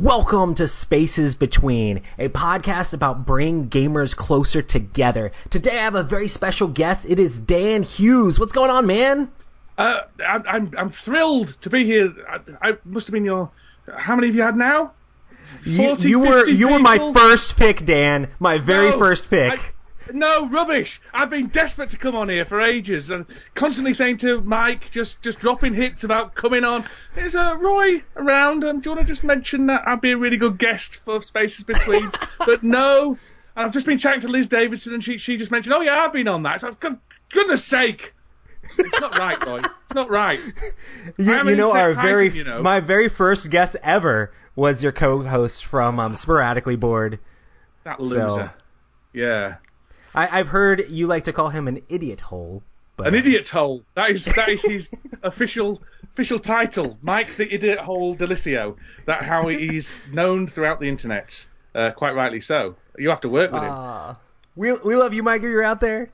Welcome to Spaces Between, a podcast about bringing gamers closer together. Today I have a very special guest. It is Dan Hughes. What's going on, man? I'm thrilled to be here. I must have been your... How many have you had now? 40, you were my first pick, Dan. My very first pick. No, rubbish. I've been desperate to come on here for ages and constantly saying to Mike, just dropping hits about coming on. Is Roy around? Do you want to just mention that I'd be a really good guest for Spaces Between? But no. And I've just been chatting to Liz Davidson and she just mentioned, oh yeah, I've been on that. So for goodness sake. It's not right, Roy. It's not right. My very first guest ever was your co-host from Sporadically Board. That loser. So, yeah. I've heard you like to call him an idiot hole. But... An idiot hole. That is his official title. Mike the Idiot Hole Delicio. That's how he's known throughout the internet. Quite rightly so. You have to work with him. We love you, Mike. You're out there.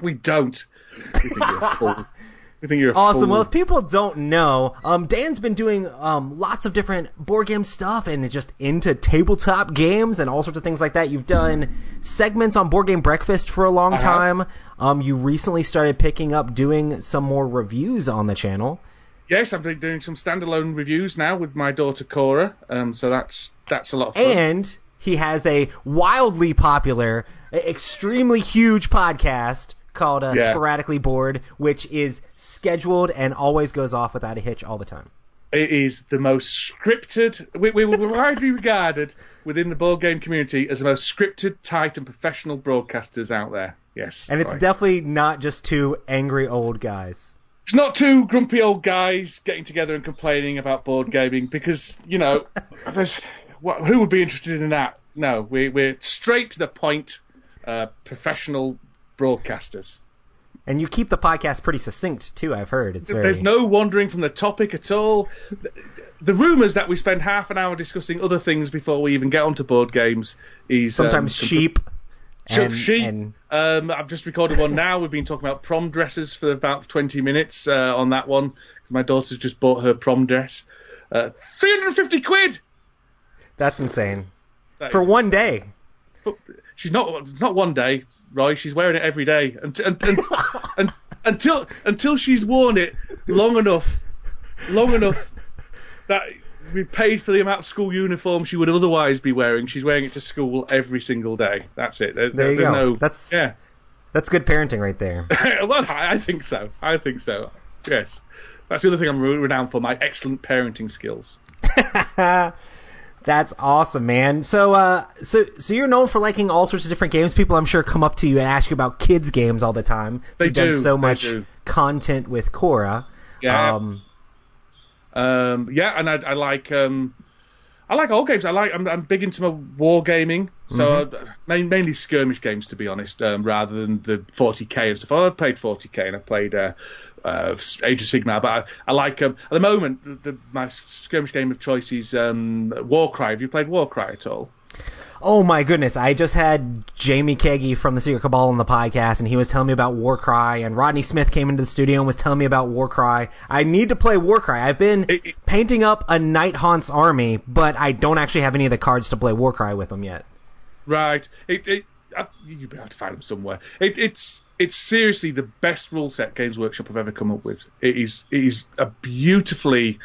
We don't. We think you're a fool. Awesome. Well, if people don't know, Dan's been doing lots of different board game stuff and just into tabletop games and all sorts of things like that. You've done segments on Board Game Breakfast for a long time. You recently started picking up doing some more reviews on the channel. Yes, I've been doing some standalone reviews now with my daughter Cora. So that's a lot of fun. And he has a wildly popular, extremely huge podcast called Sporadically Board, which is scheduled and always goes off without a hitch all the time. It is the most scripted... We were widely regarded within the board game community as the most scripted, tight, and professional broadcasters out there. Yes. And it's definitely not just two angry old guys. It's not two grumpy old guys getting together and complaining about board gaming because, who would be interested in that? No, we're straight to the point, professional broadcasters. And you keep the podcast pretty succinct too, I've heard. There's no wandering from the topic at all. The rumours that we spend half an hour discussing other things before we even get onto board games is... Sometimes sheep. Sheep. I've just recorded one now. We've been talking about prom dresses for about 20 minutes on that one. My daughter's just bought her prom dress. 350 quid! That's insane. For one day. But it's not one day, Roy. She's wearing it every day until she's worn it long enough that we paid for the amount of school uniform she would otherwise be wearing. She's wearing it to school every single day. That's it. There you go. That's good parenting right there. Well, I think so. Yes. That's the other thing I'm renowned for, my excellent parenting skills. That's awesome, man. So you're known for liking all sorts of different games. People, I'm sure, come up to you and ask you about kids' games all the time. You've done so much content with Cora. Yeah. And I like all games. I'm big into my war gaming. So mainly skirmish games, to be honest, rather than the 40k and stuff. I've played 40k and I've played Age of Sigmar, but I like at the moment my skirmish game of choice is Warcry. Have you played Warcry at all? Oh my goodness, I just had Jamie Keggy from the Secret Cabal on the podcast, and he was telling me about Warcry, and Rodney Smith came into the studio and was telling me about Warcry. I need to play Warcry. I've been painting up a Nighthaunt's army, but I don't actually have any of the cards to play Warcry with them yet. Right. You'd be able to find them somewhere. It's seriously the best rule set Games Workshop have ever come up with. It is a beautifully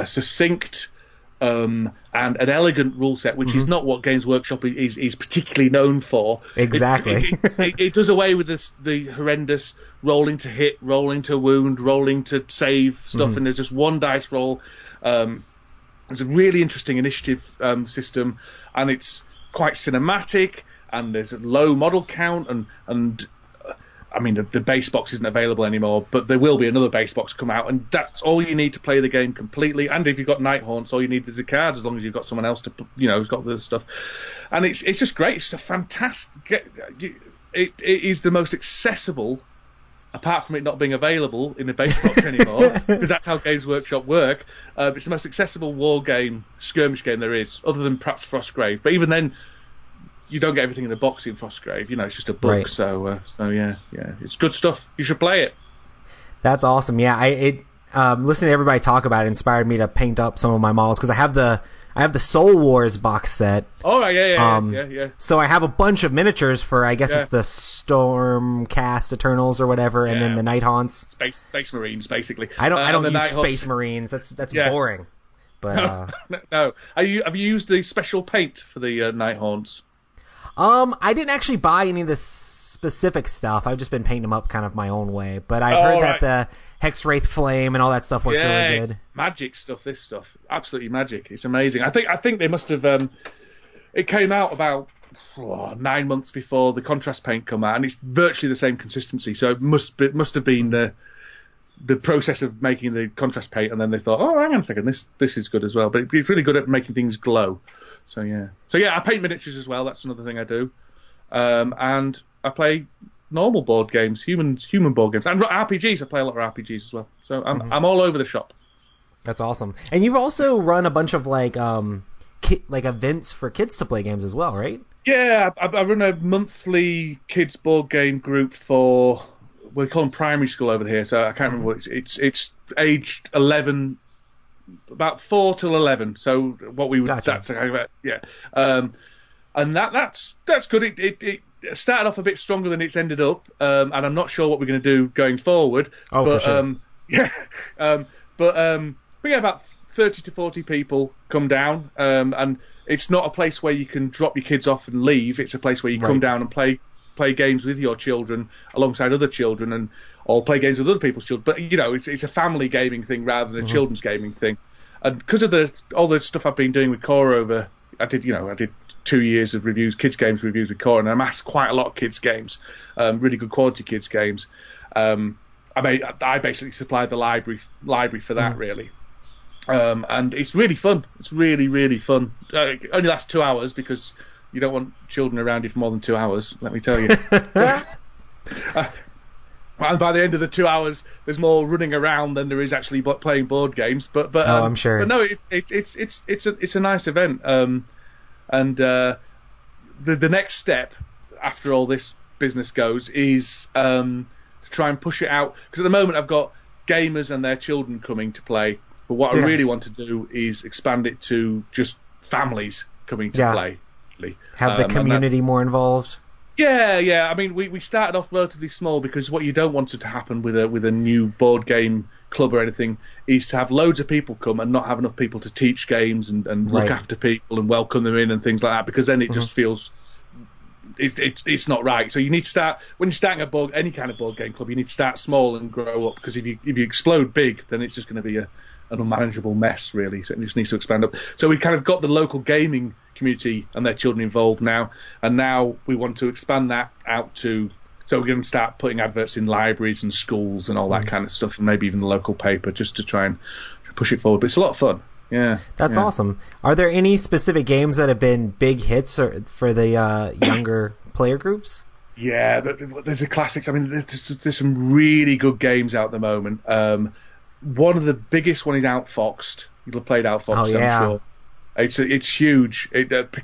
succinct and an elegant rule set, which is not what Games Workshop is particularly known for. Exactly. It does away with the horrendous rolling to hit, rolling to wound, rolling to save stuff, and there's just one dice roll. It's a really interesting initiative system, and it's quite cinematic, and there's a low model count, and I mean, the base box isn't available anymore, but there will be another base box come out, and that's all you need to play the game completely. And if you've got Nighthaunts, all you need is the cards, as long as you've got someone else to, who's got the stuff. And it's just great. It's a fantastic... It is the most accessible, apart from it not being available in the base box anymore, because that's how Games Workshop work. It's the most accessible war game, skirmish game there is, other than perhaps Frostgrave. But even then, you don't get everything in the box in Frostgrave. It's just a book. Right. So yeah, it's good stuff. You should play it. That's awesome. Yeah, listening to everybody talk about it inspired me to paint up some of my models, because I I have the Soul Wars box set. Oh, yeah. So I have a bunch of miniatures for, I guess it's the Stormcast Eternals or whatever, and then the Night Haunts. Space Marines, basically. I don't use Space Marines. That's boring. But no. Have you used the special paint for the Night Haunts? I didn't actually buy any of the specific stuff. I've just been painting them up kind of my own way. But I've heard that the Hexwraith Flame and all that stuff works really good. Magic stuff. This stuff, absolutely magic. It's amazing. I think they must have. It came out about 9 months before the contrast paint come out, and it's virtually the same consistency. So it must have been the process of making the contrast paint, and then they thought, oh, hang on a second, this is good as well. But it's really good at making things glow. So yeah, I paint miniatures as well. That's another thing I do, and I play normal board games, human board games, and RPGs. I play a lot of RPGs as well. So I'm all over the shop. That's awesome. And you've also run a bunch of like events for kids to play games as well, right? Yeah, I run a monthly kids board game group for, we call them primary school over here. So I can't remember what it's aged 11. About 4 till 11, so what we would that's and that's good. It started off a bit stronger than it's ended up, and I'm not sure what we're going to do going forward. For sure. About 30 to 40 people come down, and it's not a place where you can drop your kids off and leave. It's a place where you come down and play games with your children alongside other children, or play games with other people's children. But it's a family gaming thing rather than a children's gaming thing. And because of all the stuff I've been doing with Core I did 2 years of kids games reviews with Core, and I amassed quite a lot of kids games, really good quality kids games. I basically supplied the library for that really. And it's really fun. It's really, really fun. It only lasts 2 hours because you don't want children around you for more than 2 hours, let me tell you. And by the end of the 2 hours, there's more running around than there is actually playing board games. But I'm sure. But no, it's a nice event. And the next step after all this business goes is to try and push it out, because at the moment I've got gamers and their children coming to play. But what I really want to do is expand it to just families coming to play. Have the community more involved. Yeah. I mean, we started off relatively small because what you don't want to happen with a new board game club or anything is to have loads of people come and not have enough people to teach games and look after people and welcome them in and things like that, because then it just feels it's not right. So you need to start, when you're starting any kind of board game club, you need to start small and grow up, because if you explode big, then it's just going to be an unmanageable mess, really. So it just needs to expand up. So we kind of got the local gaming community and their children involved now, and now we want to expand that out to, so we're going to start putting adverts in libraries and schools and all that kind of stuff, and maybe even the local paper, just to try and push it forward. But it's a lot of fun. Yeah, that's awesome. Are there any specific games that have been big hits for the younger player groups? Yeah, there's the classics. I mean, there's some really good games out at the moment. One of the biggest one is Outfoxed. You'll have played Outfoxed, I'm sure. It's huge.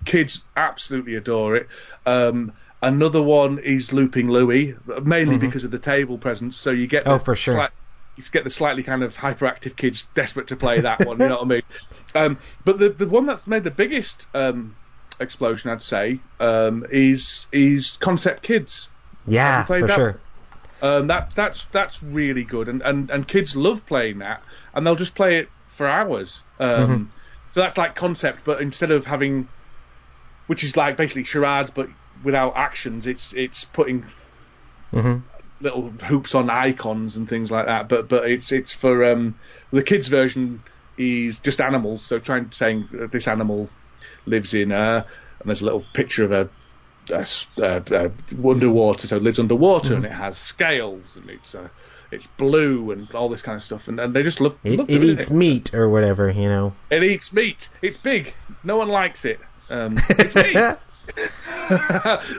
Kids absolutely adore it. Another one is Looping Louie, mainly because of the table presence. So you get for sure. You get the slightly kind of hyperactive kids desperate to play that one. You know what I mean? But the one that's made the biggest explosion, I'd say, is Concept Kids. Yeah, for sure. That's really good, and kids love playing that, and they'll just play it for hours. So that's like Concept, but instead of having, which is like basically charades but without actions, it's putting little hoops on icons and things like that. But it's for the kids version is just animals. So saying this animal lives in and there's a little picture of a underwater, so it lives underwater, and it has scales, and it's blue and all this kind of stuff, and they just love it eats meat or whatever, you know. It eats meat. It's big. No one likes it. It's meat.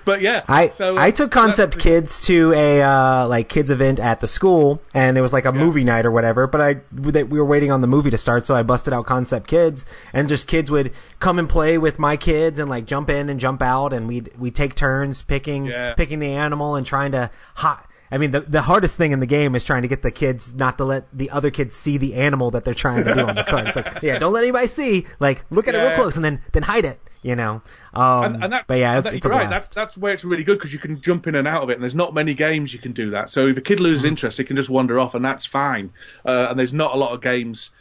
But yeah, I took Concept Kids to a kids event at the school, and it was like a movie night or whatever. But we were waiting on the movie to start, so I busted out Concept Kids, and just kids would come and play with my kids and like jump in and jump out, and we'd take turns picking the animal and trying to I mean, the hardest thing in the game is trying to get the kids not to let the other kids see the animal that they're trying to do on the card. It's like, yeah, don't let anybody see. Like, look at it real close and then hide it. You know. But yeah, it's a right. blast. That's where it's really good because you can jump in and out of it, and there's not many games you can do that. So if a kid loses interest, they can just wander off, and that's fine. And there's not a lot of games.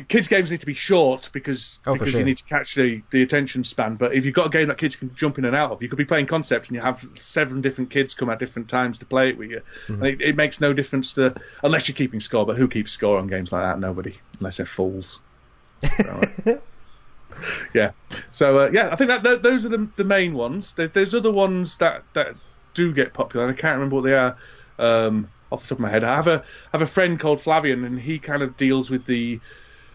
Kids' games need to be short because sure. you need to catch the attention span. But if you've got a game that kids can jump in and out of, you could be playing Concept and you have 7 different kids come at different times to play it with you. And it makes no difference unless you're keeping score. But who keeps score on games like that? Nobody, unless they're fools. Yeah. So I think that those are the main ones. There's other ones that do get popular, and I can't remember what they are off the top of my head. I have a friend called Flavian, and he kind of deals with the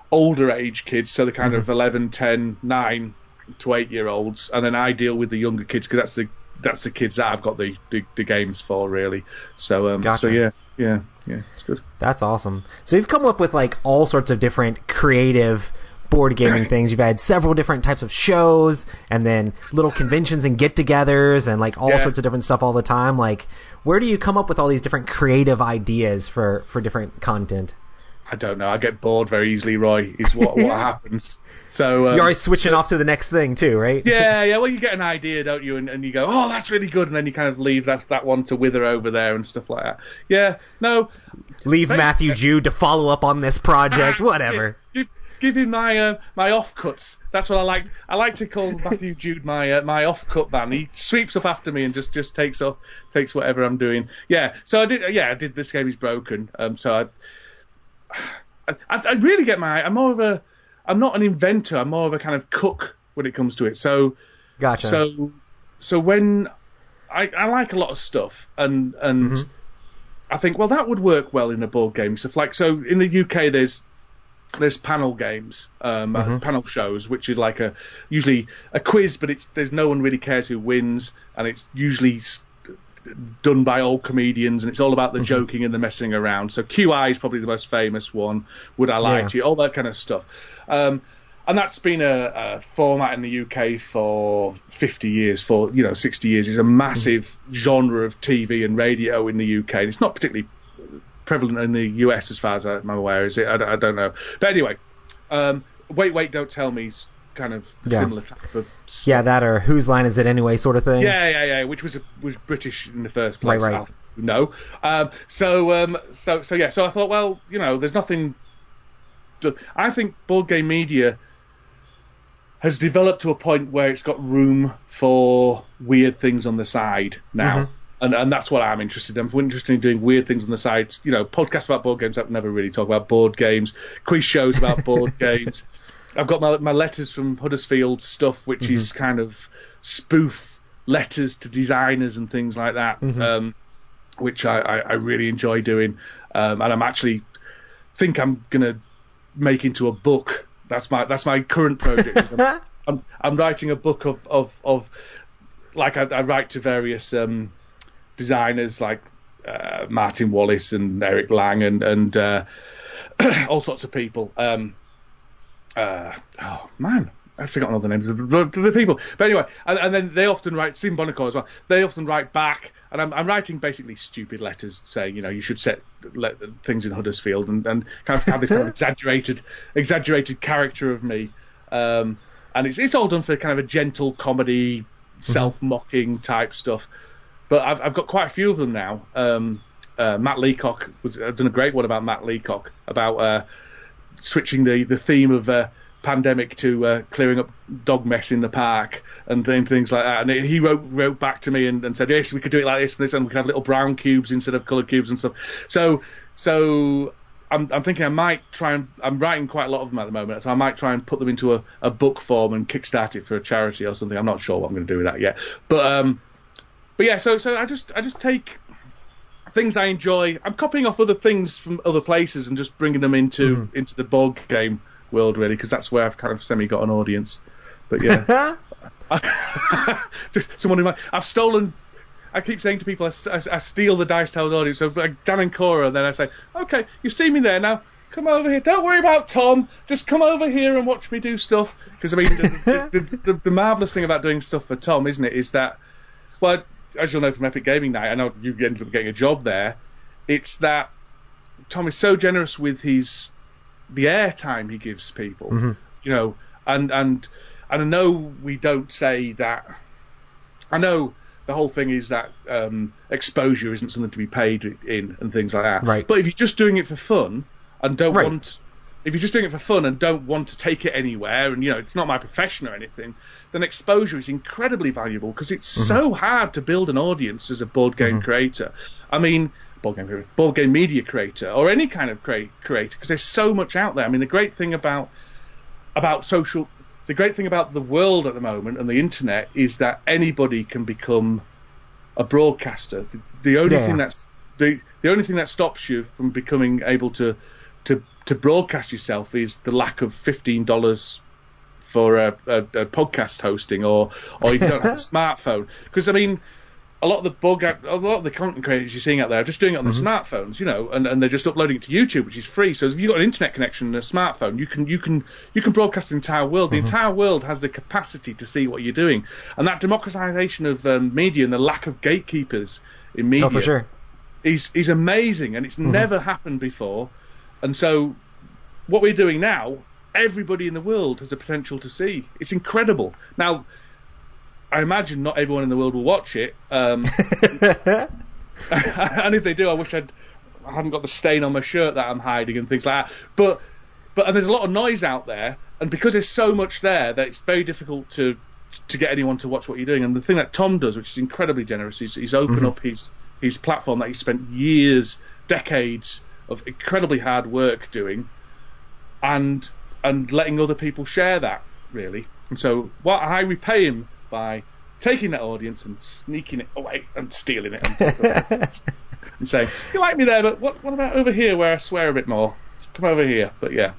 older age kids, so the kind of 11, 10, 9 to 8-year-olds, and then I deal with the younger kids because that's the kids that I've got the games for, really. So gotcha. So yeah, it's good. That's awesome. So you've come up with like all sorts of different creative board gaming things. You've had several different types of shows, and then little conventions and get-togethers, and like all sorts of different stuff all the time. Like, where do you come up with all these different creative ideas for different content? I don't know. I get bored very easily, Roy, is what happens. So you're always switching off to the next thing too, right? Yeah. Well, you get an idea, don't you? And you go, oh, that's really good. And then you kind of leave that one to wither over there and stuff like that. Yeah, no. Leave Matthew Jude to follow up on this project, whatever. Give him my offcuts. That's what I like. I like to call Matthew Jude my offcut man. He sweeps up after me and just takes whatever I'm doing. Yeah. So I did This Game Is Broken. So I really get I'm not an inventor. I'm more of a kind of cook when it comes to it. So gotcha. So when I like a lot of stuff and I think, well, that would work well in a board game. So in the UK there's panel games, panel shows, which is like usually a quiz, but there's no one really cares who wins, and it's usually done by old comedians, and it's all about the joking and the messing around. So QI is probably the most famous one. Would I Lie to You? All that kind of stuff. And that's been a format in the UK for 50 years, 60 years. It's a massive genre of TV and radio in the UK. And it's not particularly prevalent in the US as far as I'm aware, is it? I don't know. But anyway, Wait, Don't Tell Me's kind of similar type of stuff. Yeah, that or Whose Line Is It Anyway sort of thing. Yeah, which was British in the first place. Right. No. So I thought, well, there's nothing. I think board game media has developed to a point where it's got room for weird things on the side now. And that's what I'm interested in. I'm interested in doing weird things on the side. Podcasts about board games. I've never really talked about board games. Quiz shows about board games. I've got my letters from Huddersfield stuff, which is kind of spoof letters to designers and things like that, which I really enjoy doing. And I'm actually think I'm gonna make into a book. That's my current project. I'm writing a book of like I write to various designers like Martin Wallace and Eric Lang and all sorts of people. Oh man, I've forgotten all the names of the people. But anyway, and then they often write, Stephen Bonacore as well, they often write back, and I'm writing basically stupid letters saying, you should set things in Huddersfield and kind of have this kind of exaggerated character of me. And it's all done for kind of a gentle comedy, self-mocking type stuff. But I've got quite a few of them now. Matt Leacock I've done a great one about Matt Leacock, about switching the theme of pandemic to clearing up dog mess in the park and things like that. And he wrote back to me and said, yes, we could do it like this and this, and we could have little brown cubes instead of coloured cubes and stuff. So I'm thinking I might try and I'm writing quite a lot of them at the moment, so I might try and put them into a book form and kickstart it for a charity or something. I'm not sure what I'm going to do with that yet. But yeah, so I just take things I enjoy. I'm copying off other things from other places and just bringing them into the board game world, really, because that's where I've kind of semi got an audience. But yeah, just someone who I've stolen. I keep saying to people, I steal the Dice Tales audience. So like Dan and Cora, and then I say, okay, you see me there now. Come over here. Don't worry about Tom. Just come over here and watch me do stuff. Because I mean, the marvelous thing about doing stuff for Tom, isn't it, is that, well, as you'll know from Epic Gaming Night, I know you ended up getting a job there. It's that Tom is so generous with the airtime he gives people, you know, and I know we don't say that. I know the whole thing is that exposure isn't something to be paid in and things like that. Right. But if you're just doing it for fun and don't want, if you're just doing it for fun and don't want to take it anywhere, and you know it's not my profession or anything, then exposure is incredibly valuable because it's so hard to build an audience as a board game creator. I mean, board game media creator, or any kind of creator, because there's so much out there. I mean, the great thing about the world at the moment and the internet is that anybody can become a broadcaster. The only thing that's the only thing that stops you from becoming able to broadcast yourself is the lack of $15 for a podcast hosting, or if you don't have a smartphone. Because I mean, a lot of the content creators you're seeing out there are just doing it on their smartphones, you know, and they're just uploading it to YouTube, which is free. So if you've got an internet connection and a smartphone, you can broadcast the entire world. The entire world has the capacity to see what you're doing, and that democratization of media and the lack of gatekeepers in media for sure. is amazing, and it's never happened before. And so what we're doing now, everybody in the world has the potential to see. It's incredible. Now, I imagine not everyone in the world will watch it. And if they do, I wish I hadn't got the stain on my shirt that I'm hiding and things like that. But and there's a lot of noise out there, and because there's so much there, that it's very difficult to get anyone to watch what you're doing. And the thing that Tom does, which is incredibly generous, is he's opened up his platform that he spent years, decades of incredibly hard work doing, and letting other people share that, really. And so I repay him by taking that audience and sneaking it away and stealing it and saying, you like me there, but what about over here where I swear a bit more? Come over here. But yeah.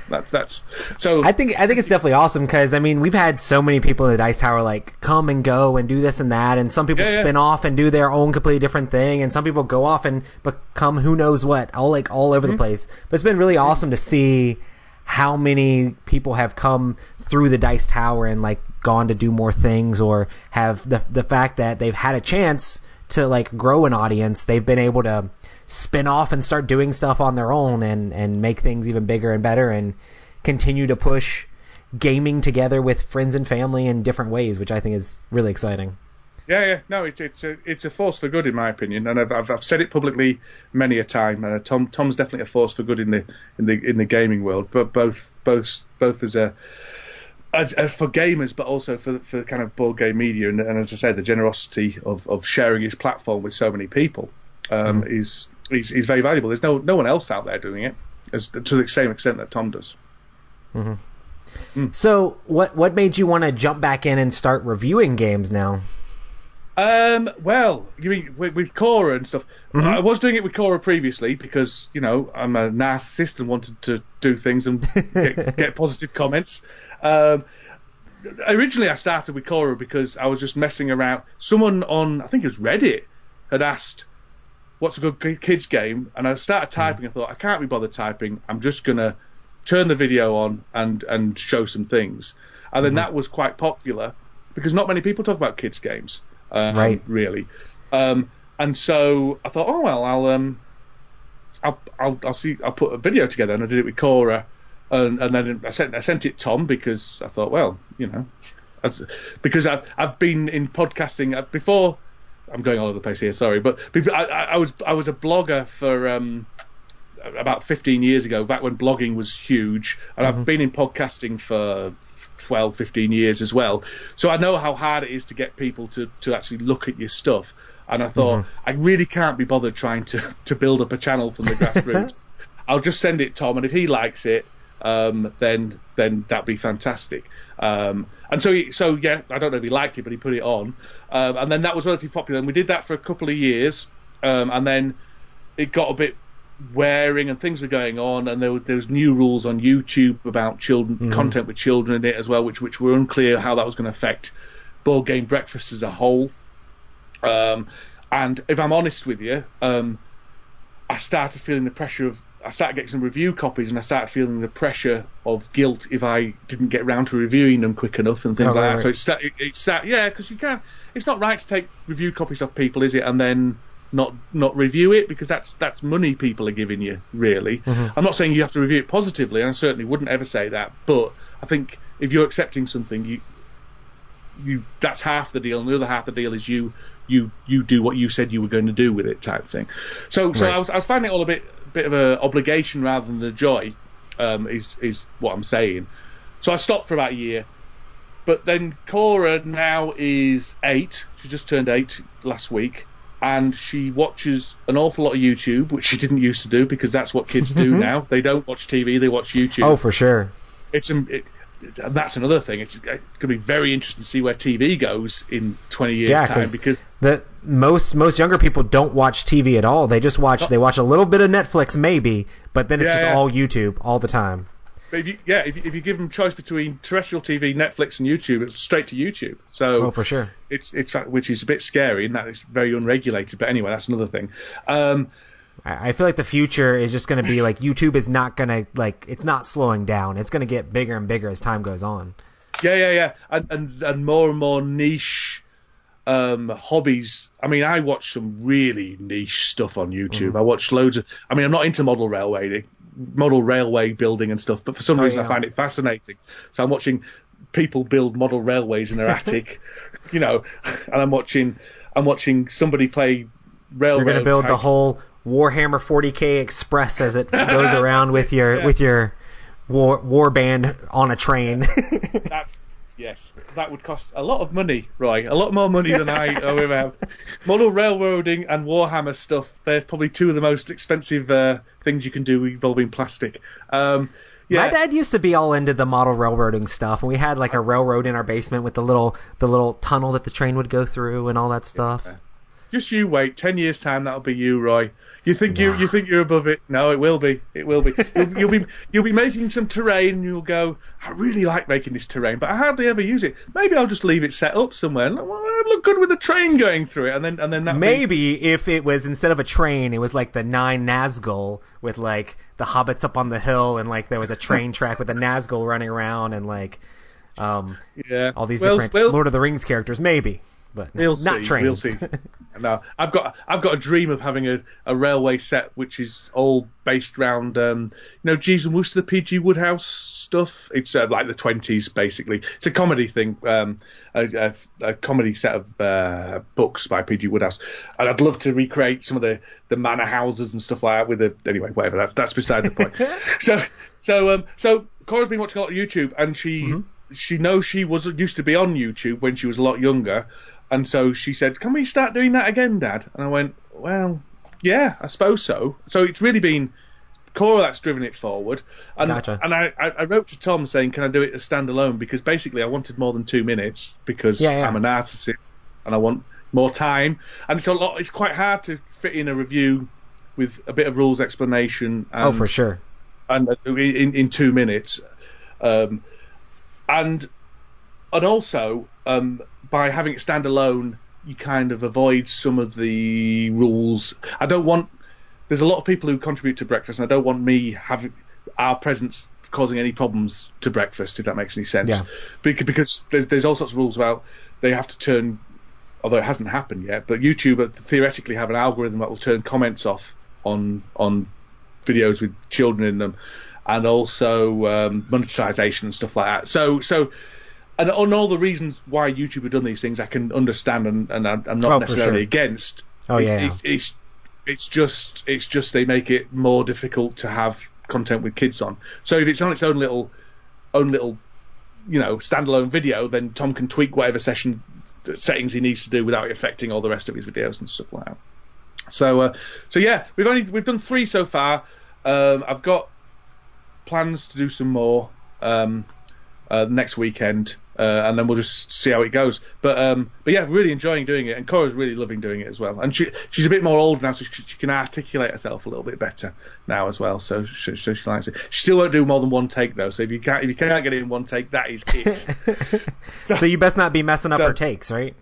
That's so. I think it's definitely awesome because I mean we've had so many people in the Dice Tower like come and go and do this and that, and some people spin off and do their own completely different thing, and some people go off and become who knows what, all over the place. But it's been really awesome to see how many people have come through the Dice Tower and like gone to do more things, or have the fact that they've had a chance to like grow an audience. They've been able to spin off and start doing stuff on their own and make things even bigger and better, and continue to push gaming together with friends and family in different ways, which I think is really exciting. Yeah. No, it's a force for good in my opinion, and I've said it publicly many a time. Tom's definitely a force for good in the gaming world, but both as for gamers, but also for kind of board game media, and as I say, the generosity of sharing his platform with so many people is very valuable. There's no one else out there doing it to the same extent that Tom does. So what made you want to jump back in and start reviewing games now? Well, you mean with Cora and stuff. I was doing it with Cora previously because, you know, I'm a narcissist and wanted to do things and get positive comments. Originally I started with Cora because I was just messing around. Someone on, I think it was Reddit, had asked, what's a good kids game? And I started typing. I thought, I can't be bothered typing. I'm just going to turn the video on and show some things. And then that was quite popular because not many people talk about kids games. Really. And so I thought, oh well, I'll put a video together, and I did it with Cora, and then I sent it Tom because I thought, well, you know, because I've been in podcasting before. I'm going all over the place here, sorry, but I was a blogger for about 15 years ago, back when blogging was huge, and I've been in podcasting for 12, 15 years as well. So I know how hard it is to get people to actually look at your stuff. And I thought, I really can't be bothered trying to build up a channel from the grassroots. I'll just send it Tom, and if he likes it, then that'd be fantastic. And so yeah, I don't know if he liked it, but he put it on. And then that was relatively popular, and we did that for a couple of years. And then it got a bit wearing, and things were going on, and there was new rules on YouTube about children content with children in it as well, which were unclear how that was going to affect board game breakfast as a whole. And if I'm honest with you, I started feeling the pressure I started getting some review copies, and I started feeling the pressure of guilt if I didn't get round to reviewing them quick enough and things like that. So because you can't. It's not right to take review copies off people, is it? And then not review it, because that's money people are giving you, really. I'm not saying you have to review it positively, and I certainly wouldn't ever say that. But I think if you're accepting something, you that's half the deal, and the other half of the deal is you do what you said you were going to do with it, type thing. So I was finding it all a bit of an obligation rather than a joy, is what I'm saying. So I stopped for about a year. But then Cora now is 8. She just turned 8 last week. And she watches an awful lot of YouTube, which she didn't used to do, because that's what kids do now. They don't watch TV, they watch YouTube. Oh, for sure. That's another thing. It's going to be very interesting to see where TV goes in 20 years' time, because most younger people don't watch TV at all. They just watch a little bit of Netflix maybe, but then it's all YouTube all the time. But if you give them choice between terrestrial TV, Netflix, and YouTube, it's straight to YouTube. So for sure, it's which is a bit scary, and that it's very unregulated. But anyway, that's another thing. I feel like the future is just going to be like YouTube is not going to it's not slowing down. It's going to get bigger and bigger as time goes on. Yeah, and more niche hobbies. I mean, I watch some really niche stuff on YouTube. I watch loads of. I mean, I'm not into model railway building and stuff, but for some reason I find it fascinating. So I'm watching people build model railways in their attic, and I'm watching somebody play railroad. You're going to build the whole Warhammer 40K Express as it goes around with your war band on a train. Yes, that would cost a lot of money, Roy. A lot more money than I have. Model railroading and Warhammer stuff, they're probably two of the most expensive things you can do involving plastic. My dad used to be all into the model railroading stuff, and we had a railroad in our basement with the little tunnel that the train would go through and all that stuff. Just you wait. 10 years' time, that'll be you, Roy. You think you're above it? No, it will be. It will be. You'll be making some terrain, and you'll go, I really like making this terrain, but I hardly ever use it. Maybe I'll just leave it set up somewhere. It'll look good with a train going through it, and then that. Maybe if it was, instead of a train, it was like the 9 Nazgul with the hobbits up on the hill, and there was a train track with the Nazgul running around, and all these different Lord of the Rings characters. Maybe. But not trains. We'll see. No, I've got a dream of having a railway set which is all based around Jeeves and Wooster, the P.G. Wodehouse stuff. It's like the 20s basically. It's a comedy thing, a comedy set of books by P.G. Wodehouse, and I'd love to recreate some of the manor houses and stuff like that anyway, whatever. That's beside the point. So Cora's been watching a lot of YouTube, and she knows she used to be on YouTube when she was a lot younger. And so she said, can we start doing that again, Dad? And I went, well, yeah, I suppose so. So it's really been Cora that's driven it forward. And, gotcha. And I wrote to Tom saying, can I do it as standalone? Because basically I wanted more than 2 minutes, because I'm a narcissist and I want more time. And it's quite hard to fit in a review with a bit of rules explanation. And, for sure. And in 2 minutes. And also, by having it stand alone, you kind of avoid some of the rules. There's a lot of people who contribute to breakfast, and I don't want me having our presence causing any problems to breakfast, if that makes any sense. Yeah. Because there's all sorts of rules about they have to turn, although it hasn't happened yet, but YouTube theoretically have an algorithm that will turn comments off on videos with children in them, and also monetization and stuff like that. So and on all the reasons why YouTube have done these things, I can understand, and I'm not necessarily against. It's just they make it more difficult to have content with kids on. So if it's on its own little standalone video, then Tom can tweak whatever settings he needs to do without it affecting all the rest of his videos and stuff like that. So yeah, we've done 3 so far. I've got plans to do some more next weekend, and then we'll just see how it goes. But yeah, really enjoying doing it, and Cora's really loving doing it as well. And she's a bit more old now, so she can articulate herself a little bit better now as well. So she likes it. She still won't do more than 1 take though. So if you can't get it in 1 take, that is it. So you best not be messing up her takes, right?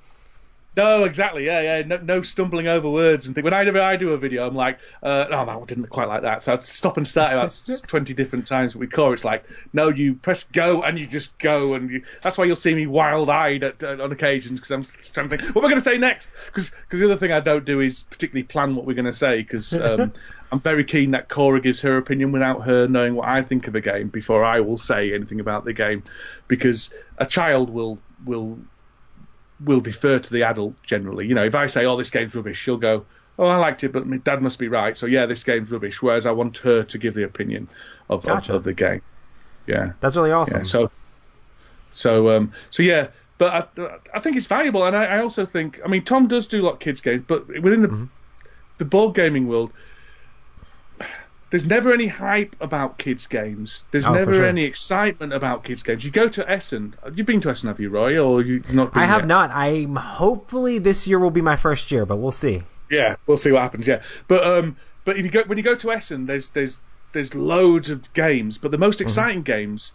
No, exactly. Yeah. No stumbling over words and things. Whenever I do a video, I'm like, no, that didn't quite like that. So I'd stop and start about 20 different times. But with core, it's like, no, you press go and you just go, and that's why you'll see me wild-eyed on occasions, because I'm trying to think, what am I going to say next? Because the other thing I don't do is particularly plan what we're going to say, because I'm very keen that Cora gives her opinion without her knowing what I think of a game before I will say anything about the game, because a child will defer to the adult generally. If I say, oh, this game's rubbish, she'll go, oh, I liked it, but my dad must be right, so yeah, this game's rubbish, whereas I want her to give the opinion of the game. Yeah. That's really awesome. Yeah, so yeah, but I think it's valuable, and I also think, Tom does do a lot of kids games, but within the board gaming world, there's never any hype about kids games. There's never any excitement about kids games. You go to Essen. You've been to Essen, have you, Roy? Or you've not been I have yet? not. Hopefully this year will be my first year, but we'll see. Yeah, we'll see what happens. Yeah, but if when you go to Essen, there's loads of games, but the most exciting games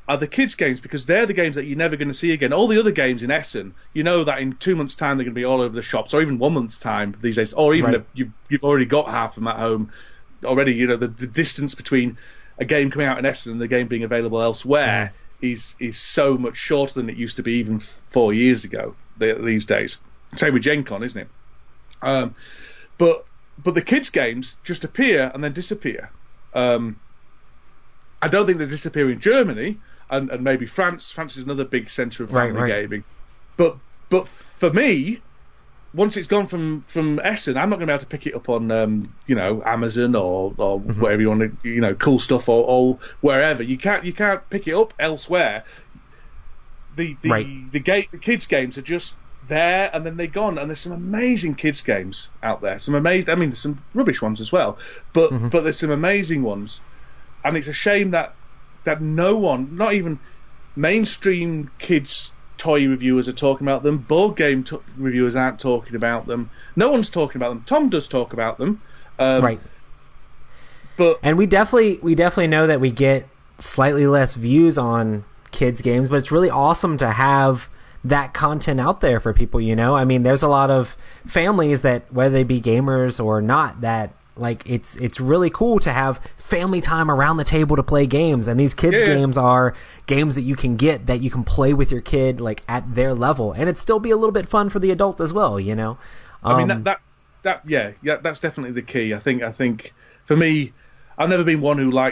are the kids games, because they're the games that you're never going to see again. All the other games in Essen, you know that in 2 months' time they're going to be all over the shops, or even 1 month's time these days, or even if you've already got half of them at home already. The distance between a game coming out in Essen and the game being available elsewhere is so much shorter than it used to be even 4 years ago these days. Same with Gen Con, isn't it? But the kids games just appear and then disappear. I don't think they disappear in Germany and maybe France. France is another big centre of family gaming. But for me, once it's gone from Essen, I'm not going to be able to pick it up on Amazon or wherever you want to, Cool Stuff or wherever. You can't pick it up elsewhere. The kids games are just there and then they're gone. And there's some amazing kids games out there. There's some rubbish ones as well, but there's some amazing ones. And it's a shame that no one, not even mainstream kids toy reviewers, are talking about them. Board game reviewers aren't talking about them. No one's talking about them. Tom does talk about them, but and we definitely know that we get slightly less views on kids games, but it's really awesome to have that content out there for people. There's a lot of families that, whether they be gamers or not, that it's really cool to have family time around the table to play games, and these kids games are games that you can get that you can play with your kid at their level, and it'd still be a little bit fun for the adult as well. That's definitely the key. I think for me, I've never been one who I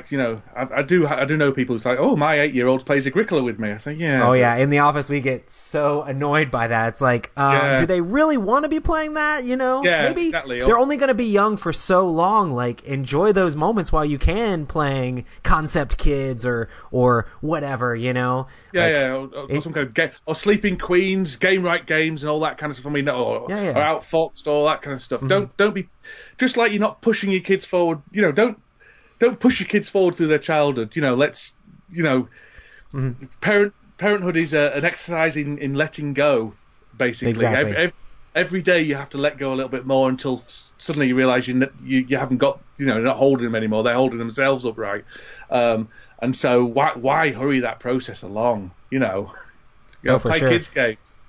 do know people who's like, oh, my 8-year-old plays Agricola with me. I say, yeah. Oh, yeah. In the office, we get so annoyed by that. It's like, do they really want to be playing that? Yeah, maybe exactly. They're only going to be young for so long. Enjoy those moments while you can, playing Concept Kids or whatever, or some kind of game, or Sleeping Queens, Game Right Games, and all that kind of stuff. Or Outfoxed, all that kind of stuff. Don't be, just like you're not pushing your kids forward. Don't push your kids forward through their childhood. Parenthood is an exercise in letting go, basically. Exactly. Every day you have to let go a little bit more until suddenly you realise you haven't got, you're not holding them anymore. They're holding themselves upright. And so why hurry that process along? Play sure. kids games.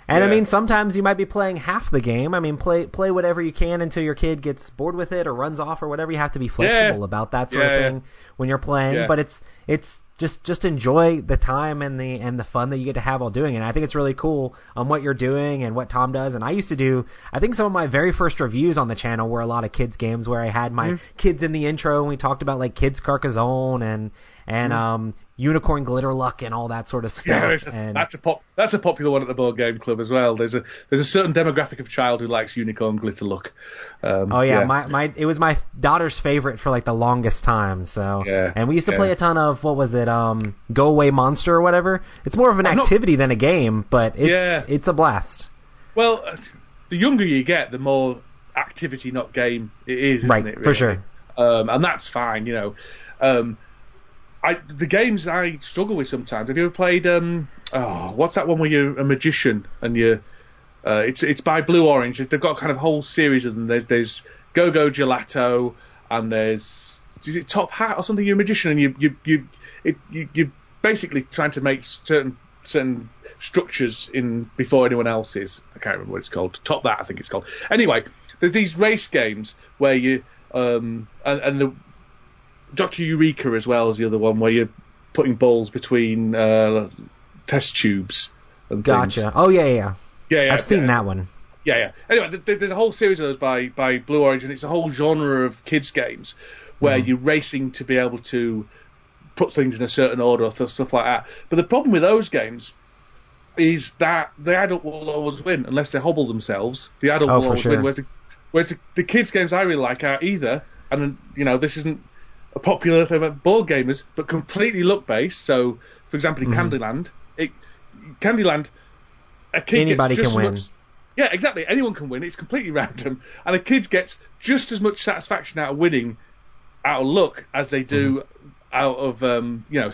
And sometimes you might be playing half the game. Play whatever you can until your kid gets bored with it or runs off or whatever. You have to be flexible about that sort of thing when you're playing. Yeah. But it's just enjoy the time and the fun that you get to have while doing it. And I think it's really cool what you're doing and what Tom does. And I used to do, I think some of my very first reviews on the channel were a lot of kids games where I had my kids in the intro and we talked about Kids Carcassonne and Unicorn Glitter Luck and all that sort of stuff. And that's a popular one at the board game club as well. There's a certain demographic of child who likes Unicorn Glitter Luck. It was my daughter's favorite for the longest time. So and we used to play a ton of, what was it, Go Away Monster or whatever. It's more of an activity than a game, but it's a blast. Well, the younger you get, the more activity, not game, it is, isn't it? Really? For sure. And that's fine, the games I struggle with sometimes. Have you ever played what's that one where you're a magician and it's by Blue Orange. They've got a kind of whole series of them. There's Go Go Gelato and is it Top Hat or something? You're a magician and you're basically trying to make certain certain structures in before anyone else is. I can't remember what it's called. Top that, I think it's called. Anyway, there's these race games where you and the Dr. Eureka as well as the other one where you're putting balls between test tubes and things. Gotcha. Oh yeah. I've seen that one. Yeah. Anyway, there's a whole series of those by Blue Origin. It's a whole genre of kids games where you're racing to be able to put things in a certain order or stuff like that. But the problem with those games is that the adult will always win unless they hobble themselves. The adult will always win. Whereas the kids games I really like are either, and this isn't a popular thing about board gamers, but completely luck based. So, for example, in Candyland, a kid anybody gets just can win. Yeah, exactly. Anyone can win. It's completely random, and a kid gets just as much satisfaction out of winning, out of luck, as they do out of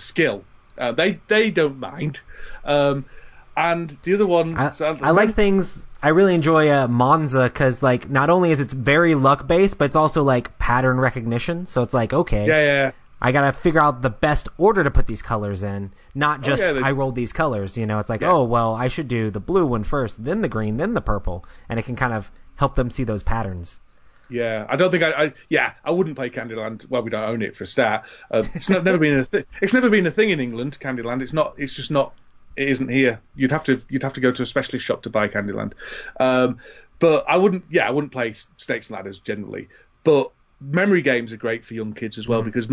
skill. They don't mind. And the other one, I like things. I really enjoy Monza because like not only is it very luck based, but it's also like pattern recognition. So it's like okay, I gotta figure out the best order to put these colors in, not just I rolled these colors. It's like oh well, I should do the blue one first, then the green, then the purple, and it can kind of help them see those patterns. Yeah, I don't think I wouldn't play Candyland. Well, we don't own it for a start. It's never been a thing. It's never been a thing in England. Candyland. It's not. It's just not. It isn't here. You'd have to go to a specialist shop to buy Candyland. But I wouldn't. Yeah, I wouldn't play Snakes and Ladders generally. But memory games are great for young kids as well because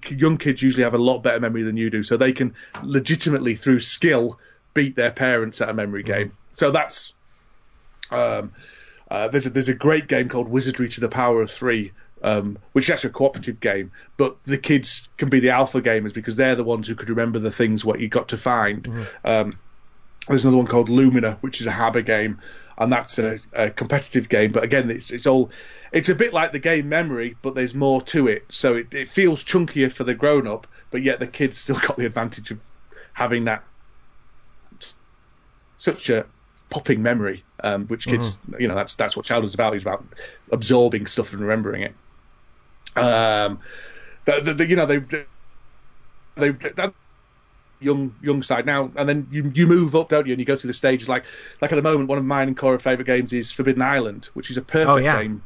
young kids usually have a lot better memory than you do, so they can legitimately through skill beat their parents at a memory game. So that's. There's a great game called Wizardry to the Power of 3, which is actually a cooperative game, but the kids can be the alpha gamers because they're the ones who could remember the things what you got to find. There's another one called Lumina, which is a Habba game, and that's a competitive game. But again, it's a bit like the game Memory, but there's more to it. So it feels chunkier for the grown up, but yet the kids still got the advantage of having that such a popping memory, which kids, that's what childhood's about. Is about absorbing stuff and remembering it. That young side now, and then you move up, don't you? And you go through the stages. Like at the moment, one of mine and Cora's favourite games is Forbidden Island, which is a perfect game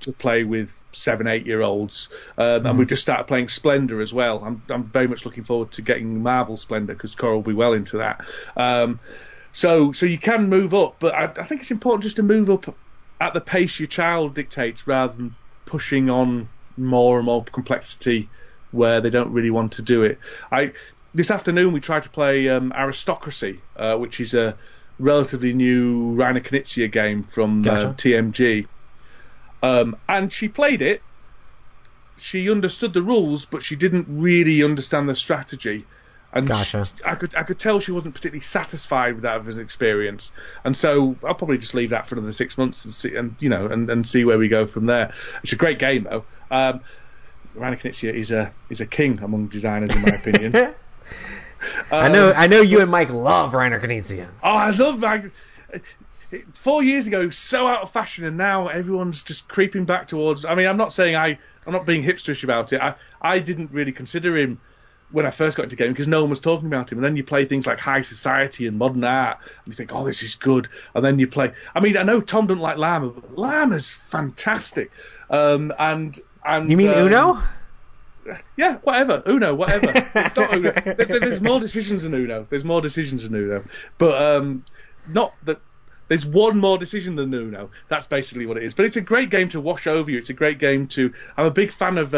to play with 7-8 year olds. And we've just started playing Splendor as well. I'm very much looking forward to getting Marvel Splendor because Cora will be well into that. So you can move up, but I think it's important just to move up at the pace your child dictates rather than pushing on more and more complexity where they don't really want to do it. This afternoon we tried to play Aristocracy, which is a relatively new Reiner Knizia game from TMG. And she played it. She understood the rules, but she didn't really understand the strategy. And I could tell she wasn't particularly satisfied with that as an experience, and so I'll probably just leave that for another 6 months and see, and see where we go from there. It's a great game though. Reiner Knizia is a king among designers, in my opinion. I know you and Mike love Reiner Knizia. Oh, I love Reiner. 4 years ago, it was so out of fashion, and now everyone's just creeping back towards. I mean, I'm not saying I'm not being hipsterish about it. I didn't really consider him when I first got into gaming because no one was talking about him, and then you play things like High Society and Modern Art and you think, oh, this is good, and then you play, I mean, I know Tom doesn't like Llama, but Llama's fantastic. And you mean Uno? Yeah, whatever. Uno, whatever. It's not Uno. There's more decisions than Uno. But not that there's one more decision than Uno. That's basically what it is. But it's a great game to wash over you. It's a great game to. I'm a big fan of.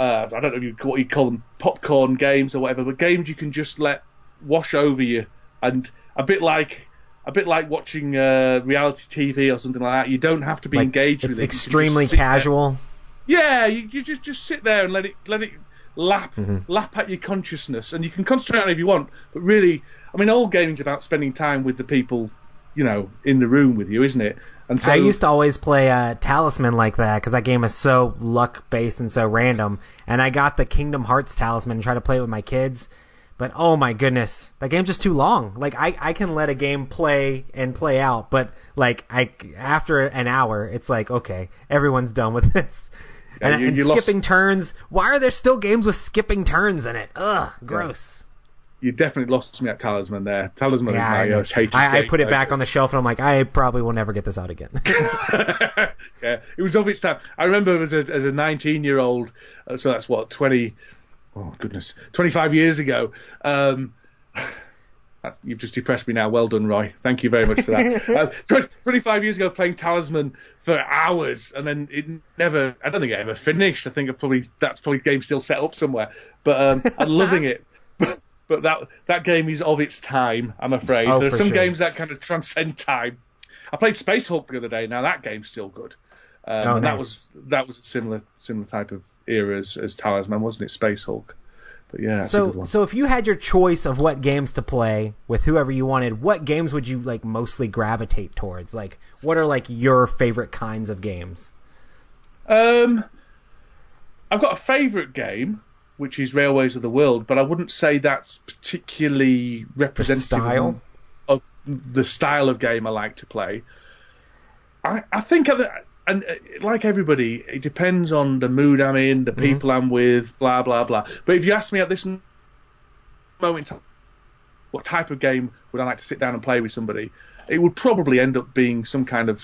I don't know what you call them, popcorn games or whatever, but games you can just let wash over you, and a bit like watching reality TV or something like that. You don't have to be engaged with it. It's extremely casual. Yeah, you just sit there and let it lap at your consciousness, and you can concentrate on it if you want. But really, I mean, all gaming's about spending time with the people, in the room with you, isn't it? And so, I used to always play Talisman like that because that game is so luck-based and so random. And I got the Kingdom Hearts Talisman and tried to play it with my kids. But, oh my goodness, that game's just too long. Like, I can let a game play and play out, but, like, after an hour, it's like, okay, everyone's done with this. Yeah, and skipping turns. Why are there still games with skipping turns in it? Ugh, gross. You definitely lost me at Talisman there. Talisman is my most hated game. I put it back on the shelf, and I'm like, I probably will never get this out again. Yeah, it was of its time. I remember as a 19-year-old, so that's what, 25 years ago. You've just depressed me now. Well done, Roy. Thank you very much for that. 25 years ago, playing Talisman for hours, and then I don't think it ever finished. I think that's probably a game still set up somewhere. But I'm loving it. But that game is of its time, I'm afraid. There are some games that kind of transcend time. I played Space Hulk the other day. Now that game's still good. And nice. that was a similar type of era as Talisman, wasn't it? Space Hulk. But yeah, it's a good one. So if you had your choice of what games to play with whoever you wanted, what games would you like mostly gravitate towards? Like, what are like your favorite kinds of games? I've got a favorite game, which is Railways of the World, but I wouldn't say that's particularly representative of the style of game I like to play. I think, and like everybody, it depends on the mood I'm in, the people I'm with, blah, blah, blah. But if you ask me at this moment in time, what type of game would I like to sit down and play with somebody, it would probably end up being some kind of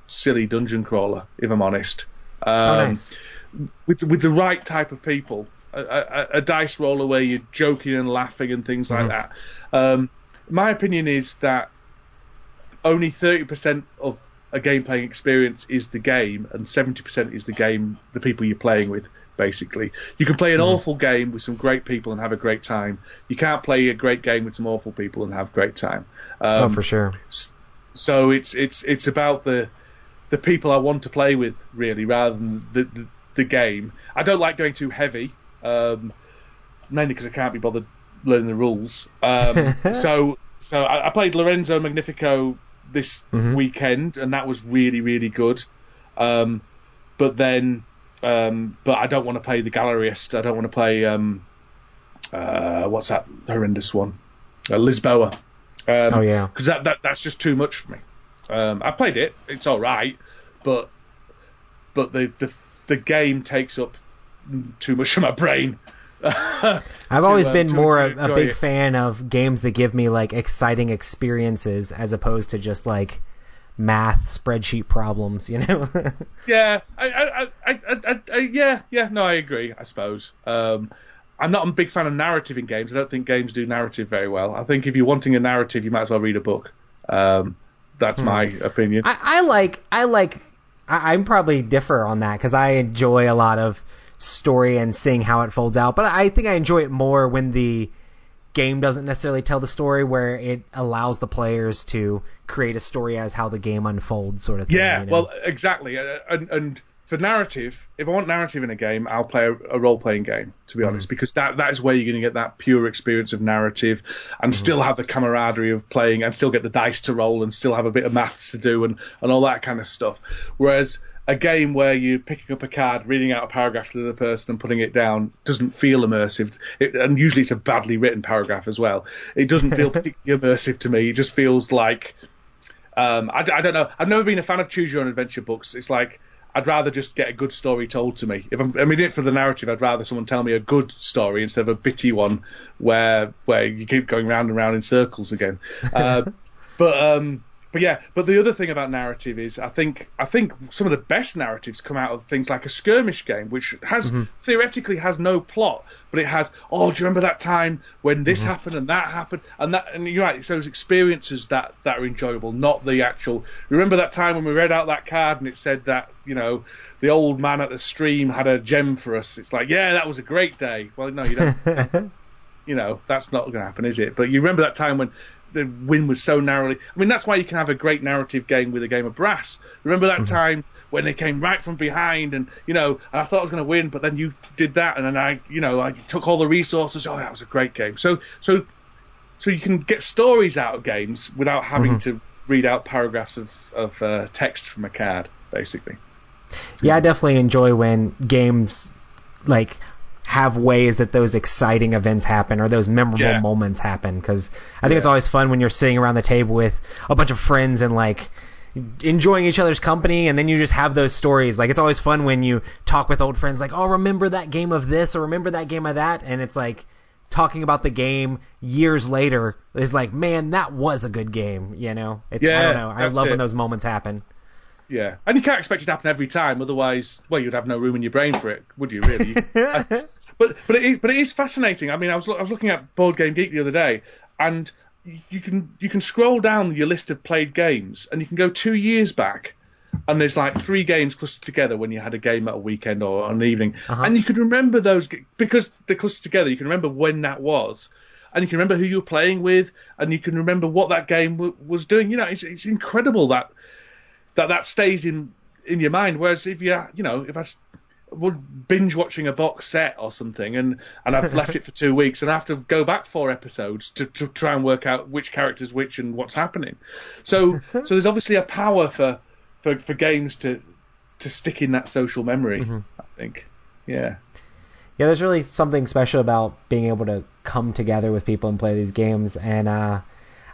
silly dungeon crawler, if I'm honest. Nice. With the right type of people. A dice roller where you're joking and laughing and things like that. My opinion is that only 30% of a game playing experience is the game, and 70% is the people you're playing with, basically. You can play an awful game with some great people and have a great time. You can't play a great game with some awful people and have a great time. For sure. So it's about the people I want to play with, really, rather than the game. I don't like going too heavy. Mainly because I can't be bothered learning the rules. So I played Lorenzo Magnifico this weekend, and that was really, really good. But I don't want to play the Gallerist. I don't want to play what's that horrendous one? Lisboa. Because that's just too much for me. I played it. It's all right, but the game takes up too much of my brain. I've always been more a big fan of games that give me like exciting experiences as opposed to just like math spreadsheet problems, you know? Yeah, I agree, I suppose. I'm not a big fan of narrative in games. I don't think games do narrative very well. I think if you're wanting a narrative, you might as well read a book. That's my opinion. I'm probably differ on that because I enjoy a lot of story and seeing how it folds out, but I think I enjoy it more when the game doesn't necessarily tell the story, where it allows the players to create a story as how the game unfolds, sort of thing. Yeah, you know? well, exactly. And for narrative, if I want narrative in a game, I'll play a role-playing game, to be honest, because that is where you're going to get that pure experience of narrative and still have the camaraderie of playing and still get the dice to roll and still have a bit of maths to do and all that kind of stuff. Whereas a game where you're picking up a card, reading out a paragraph to the other person and putting it down doesn't feel immersive. And usually it's a badly written paragraph as well. It doesn't feel particularly immersive to me. It just feels like... I don't know. I've never been a fan of Choose Your Own Adventure books. It's like, I'd rather just get a good story told to me. If I'm in it for the narrative, I'd rather someone tell me a good story instead of a bitty one where you keep going round and round in circles again. But the other thing about narrative is I think some of the best narratives come out of things like a skirmish game, which has theoretically has no plot, but it has, do you remember that time when this happened and that happened and you're right, it's those experiences that are enjoyable, not the actual. Remember that time when we read out that card and it said that, you know, the old man at the stream had a gem for us. It's like, yeah, that was a great day. Well, no, you don't. You know, that's not going to happen, is it? But you remember that time when the win was so narrowly. I mean, that's why you can have a great narrative game with a game of brass. Remember that time when they came right from behind and, you know, and I thought I was going to win, but then you did that and then I took all the resources. Oh, that was a great game. So you can get stories out of games without having to read out paragraphs of text from a card, basically. Yeah, I definitely enjoy when games like have ways that those exciting events happen or those memorable moments happen, because I think it's always fun when you're sitting around the table with a bunch of friends and like enjoying each other's company, and then you just have those stories. Like, it's always fun when you talk with old friends like, oh, remember that game of this or remember that game of that, and it's like talking about the game years later is like, man, that was a good game, you know? I don't know. I love when those moments happen. Yeah, and you can't expect it to happen every time, otherwise, well, you'd have no room in your brain for it, would you, really? But it is fascinating. I mean, I was looking at Board Game Geek the other day, and you can scroll down your list of played games, and you can go 2 years back, and there's like 3 games clustered together when you had a game at a weekend or an evening, and you can remember those because they're clustered together. You can remember when that was, and you can remember who you were playing with, and you can remember what that game was doing. You know, it's incredible that stays in your mind. Whereas if if I would binge watching a box set or something, and I've left it for 2 weeks, and I have to go back 4 episodes to try and work out which character's which and what's happening. So there's obviously a power for games to stick in that social memory. I think. Yeah. Yeah, there's really something special about being able to come together with people and play these games. And I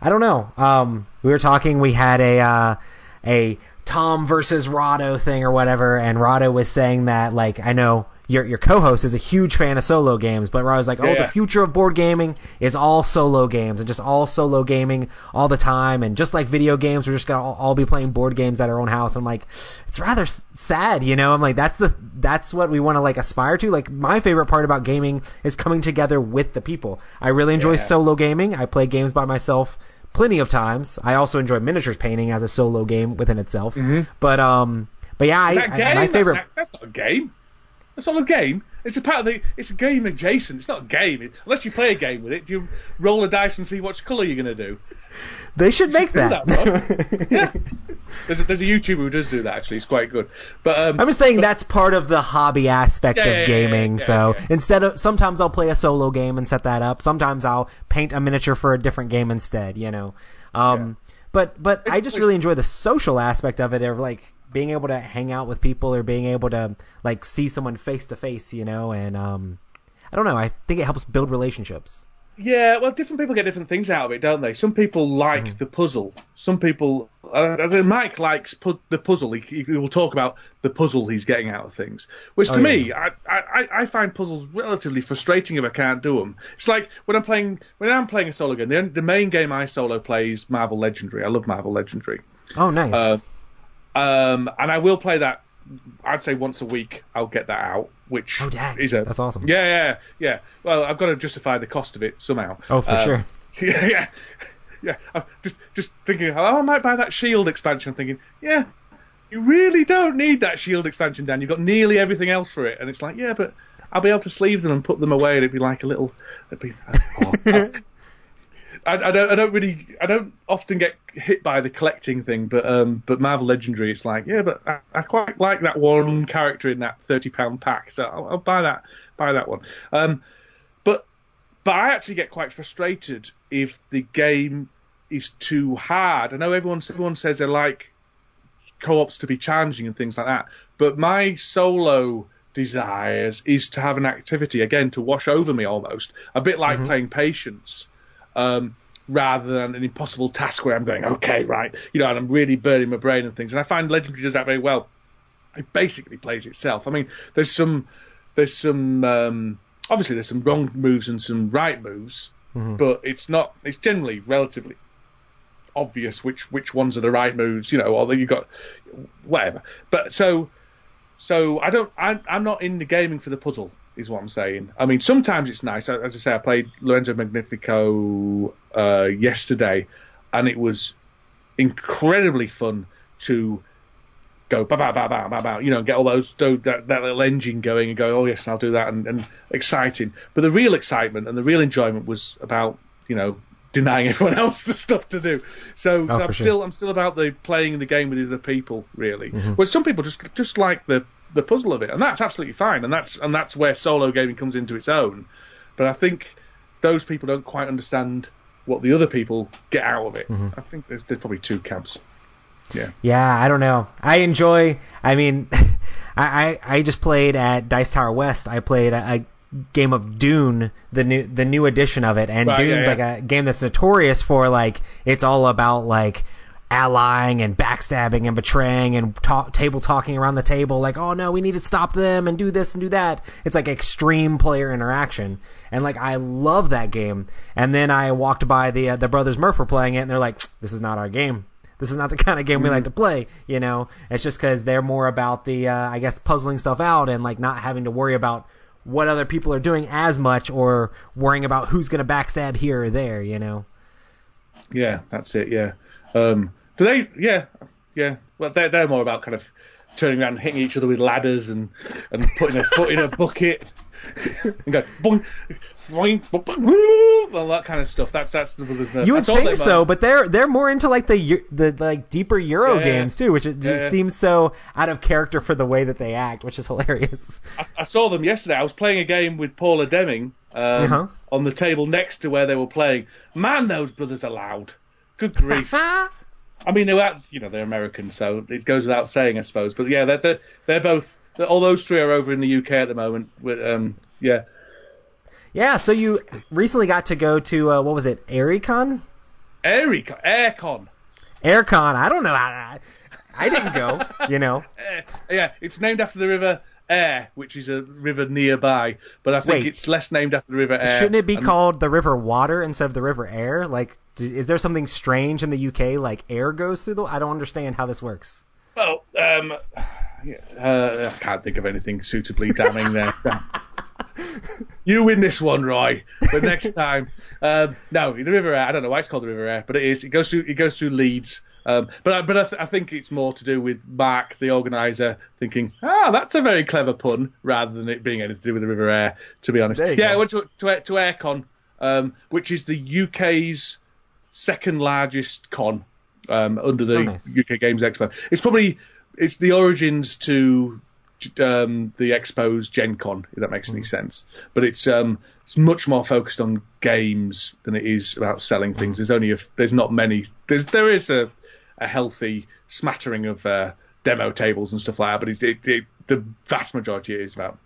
don't know. We were talking. We had a Tom versus Rado thing or whatever, and Rado was saying that, like, I know your co-host is a huge fan of solo games, but Rado's like, the future of board gaming is all solo games and just all solo gaming all the time, and just like video games, we're just gonna all be playing board games at our own house. I'm like, it's rather sad, you know? I'm like, that's what we want to like aspire to. Like, my favorite part about gaming is coming together with the people. I really enjoy solo gaming. I play games by myself plenty of times. I also enjoy miniatures painting as a solo game within itself. But yeah, my favorite. That's not a game. That's not a game. It's a part of the. It's a game adjacent. It's not a game unless you play a game with it. You roll a dice and see what colour you're going to do. They should make that. Yeah. There's a YouTuber who does do that, actually. It's quite good. But I'm just saying that's part of the hobby aspect of gaming. Instead of, sometimes I'll play a solo game and set that up. Sometimes I'll paint a miniature for a different game instead, you know. But I just really enjoy the social aspect of it, of like being able to hang out with people or being able to like see someone face to face, you know. And I don't know. I think it helps build relationships. Yeah, well, different people get different things out of it, don't they? Some people like the puzzle. Some people... Mike likes the puzzle. He will talk about the puzzle he's getting out of things. Which, to me, I find puzzles relatively frustrating if I can't do them. It's like when I'm playing a solo game, the main game I solo play is Marvel Legendary. I love Marvel Legendary. Oh, nice. And I will play that, I'd say once a week I'll get that out, which is that's awesome. Yeah. Well, I've got to justify the cost of it somehow. Oh, for sure. Yeah. I'm just thinking, I might buy that Shield expansion. I'm thinking, yeah, you really don't need that Shield expansion, Dan. You've got nearly everything else for it. And it's like, yeah, but I'll be able to sleeve them and put them away, and it'd be like a little... I don't often get hit by the collecting thing, but Marvel Legendary, it's like, yeah, but I quite like that one character in that £30 pack, so I'll buy that one. But I actually get quite frustrated if the game is too hard. I know everyone says they like co-ops to be challenging and things like that, but my solo desires is to have an activity, again, to wash over me almost, a bit like playing Patience. Rather than an impossible task where I'm going, okay, right, and I'm really burning my brain and things. And I find Legendary does that very well. It basically plays itself. I mean, there's some obviously there's some wrong moves and some right moves, but it's generally relatively obvious which ones are the right moves, or that you got whatever. But so I'm not in the gaming for the puzzle, is what I'm saying. I mean, sometimes it's nice. As I say, I played Lorenzo Magnifico yesterday, and it was incredibly fun to go ba ba ba ba ba ba, and get all that little engine going and go, oh yes, I'll do that, and exciting. But the real excitement and the real enjoyment was about denying everyone else the stuff to do. So I'm still about the playing the game with other people, really. Whereas some people just like the puzzle of it, and that's absolutely fine, and that's where solo gaming comes into its own. But I think those people don't quite understand what the other people get out of it. I think there's probably two camps. Yeah, I don't know. I mean, I just played at Dice Tower West. I played a game of Dune, the new edition of it, and Dune's like a game that's notorious for, like, it's all about, like, allying and backstabbing and betraying and table talking around the table, like, oh no, we need to stop them and do this and do that. It's like extreme player interaction, and like I love that game. And then I walked by the brothers Murph were playing it, and they're like, this is not our game. This is not the kind of game we like to play, you know. It's just because they're more about the, I guess, puzzling stuff out and like not having to worry about what other people are doing as much or worrying about who's going to backstab here or there, you know. Yeah, that's it. Yeah. Do they? Yeah, yeah. Well, they're more about kind of turning around and hitting each other with ladders and putting a foot in a bucket and go boing, boing, boing, all that kind of stuff. That's the. You would think so, but they're more into like the like deeper Euro games too, which just seems so out of character for the way that they act, which is hilarious. I saw them yesterday. I was playing a game with Paula Deming on the table next to where they were playing. Man, those brothers are loud. Good grief. I mean, they're American, so it goes without saying, I suppose. But yeah, they're both. All those three are over in the UK at the moment. Yeah. Yeah. So you recently got to go to what was it, Aircon? Aircon. I don't know. I didn't go. You know. Yeah, it's named after the River Air, which is a river nearby. But I think it's less named after the River Air. Shouldn't it be called the River Water instead of the River Air? Like, is there something strange in the UK? Like air goes through I don't understand how this works. Well, I can't think of anything suitably damning there. You win this one, Roy. But next time, no, the River Air. I don't know why it's called the River Air, but it is. It goes through Leeds. But I think it's more to do with Mark, the organizer, thinking, that's a very clever pun, rather than it being anything to do with the River Air. To be honest, I went to Aircon, which is the UK's second largest con under the UK Games Expo. It's the origins to the Expo's Gen Con, if that makes any sense. But it's much more focused on games than it is about selling things. There's not many. There is a healthy smattering of demo tables and stuff like that, but the vast majority is about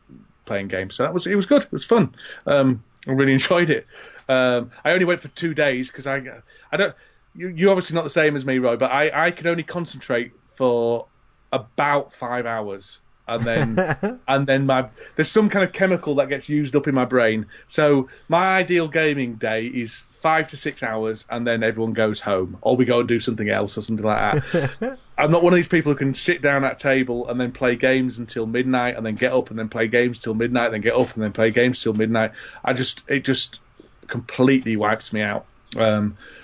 playing games. So it was good. It was fun. I really enjoyed it. I only went for 2 days because I don't. You're obviously not the same as me, Roy, but I could only concentrate for about 5 hours, and then there's some kind of chemical that gets used up in my brain. So my ideal gaming day is 5 to 6 hours, and then everyone goes home, or we go and do something else or something like that. I'm not one of these people who can sit down at a table and then play games until midnight, and then get up and then play games till midnight, then get up and then play games till midnight. It just completely wipes me out.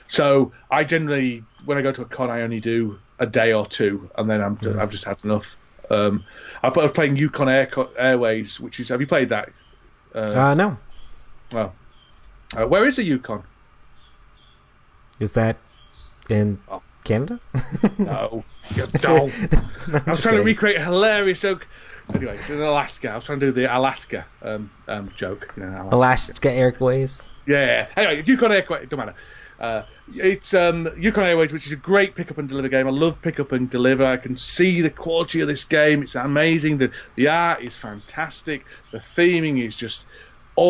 So I generally, when I go to a con, I only do a day or two, and then I've just had enough. I was playing Yukon Airways, which is, have you played that? No. Well, where is the Yukon? Is that in Canada? No, you don't. I was trying to recreate a hilarious joke. Anyway, it's in Alaska. I was trying to do the Alaska joke. Alaska Airways. Yeah. Anyway, Yukon Airways. Don't matter. It's Yukon Airways, which is a great pick up and deliver game. I love pick up and deliver. I can see the quality of this game. It's amazing. The art is fantastic. The theming is just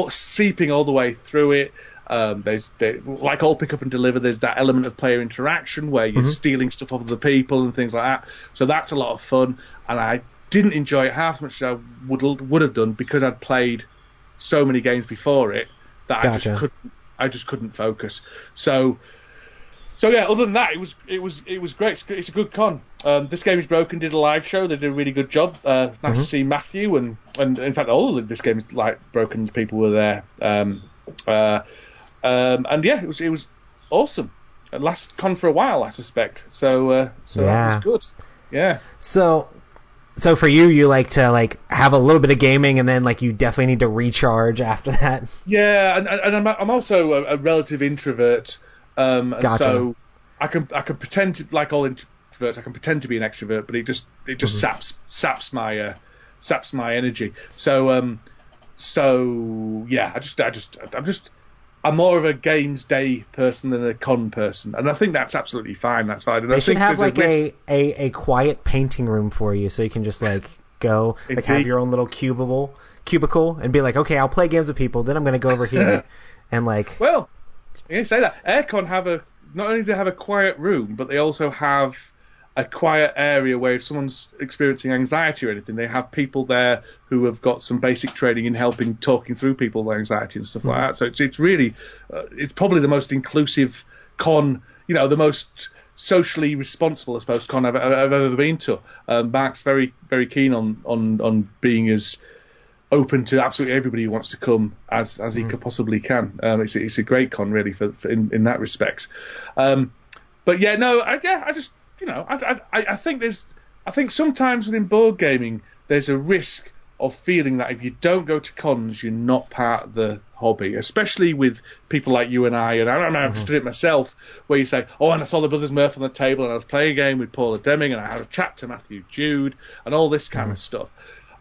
seeping all the way through it. Like all pick up and deliver, there's that element of player interaction where you're stealing stuff off other people and things like that. So that's a lot of fun, and I didn't enjoy it half as much as I would have done because I'd played so many games before it that I just couldn't focus. So yeah. Other than that, it was great. It's a good con. This Game is Broken did a live show. They did a really good job. Nice to see Matthew and in fact all of This Game is Broken people were there. And yeah, it was awesome. Last con for a while, I suspect. So that was good. Yeah. So for you like to have a little bit of gaming, and then you definitely need to recharge after that. Yeah, and I'm also a relative introvert, and gotcha. So I can pretend to, like all introverts, I can pretend to be an extrovert, but it just saps my energy. So yeah, I'm more of a games day person than a con person, and I think that's absolutely fine. That's fine. And they should have a quiet painting room for you, so you can just go have your own little cubicle, and be like, okay, I'll play games with people. Then I'm going to go over here and Well, you say that Aircon have not only do they have a quiet room, but they also have a quiet area where if someone's experiencing anxiety or anything, they have people there who have got some basic training in helping talking through people with anxiety and stuff like that. So it's really it's probably the most inclusive con, the most socially responsible, I suppose, con I've ever been to. Mark's very, very keen on being as open to absolutely everybody who wants to come as he could possibly can. It's a great con, really, for in that respect. But yeah, no, I just, I think sometimes within board gaming there's a risk of feeling that if you don't go to cons, you're not part of the hobby, especially with people like you and I I've just done it myself, where you say, oh, and I saw the Brothers Murph on the table, and I was playing a game with Paula Deming, and I had a chat to Matthew Jude, and all this kind of stuff.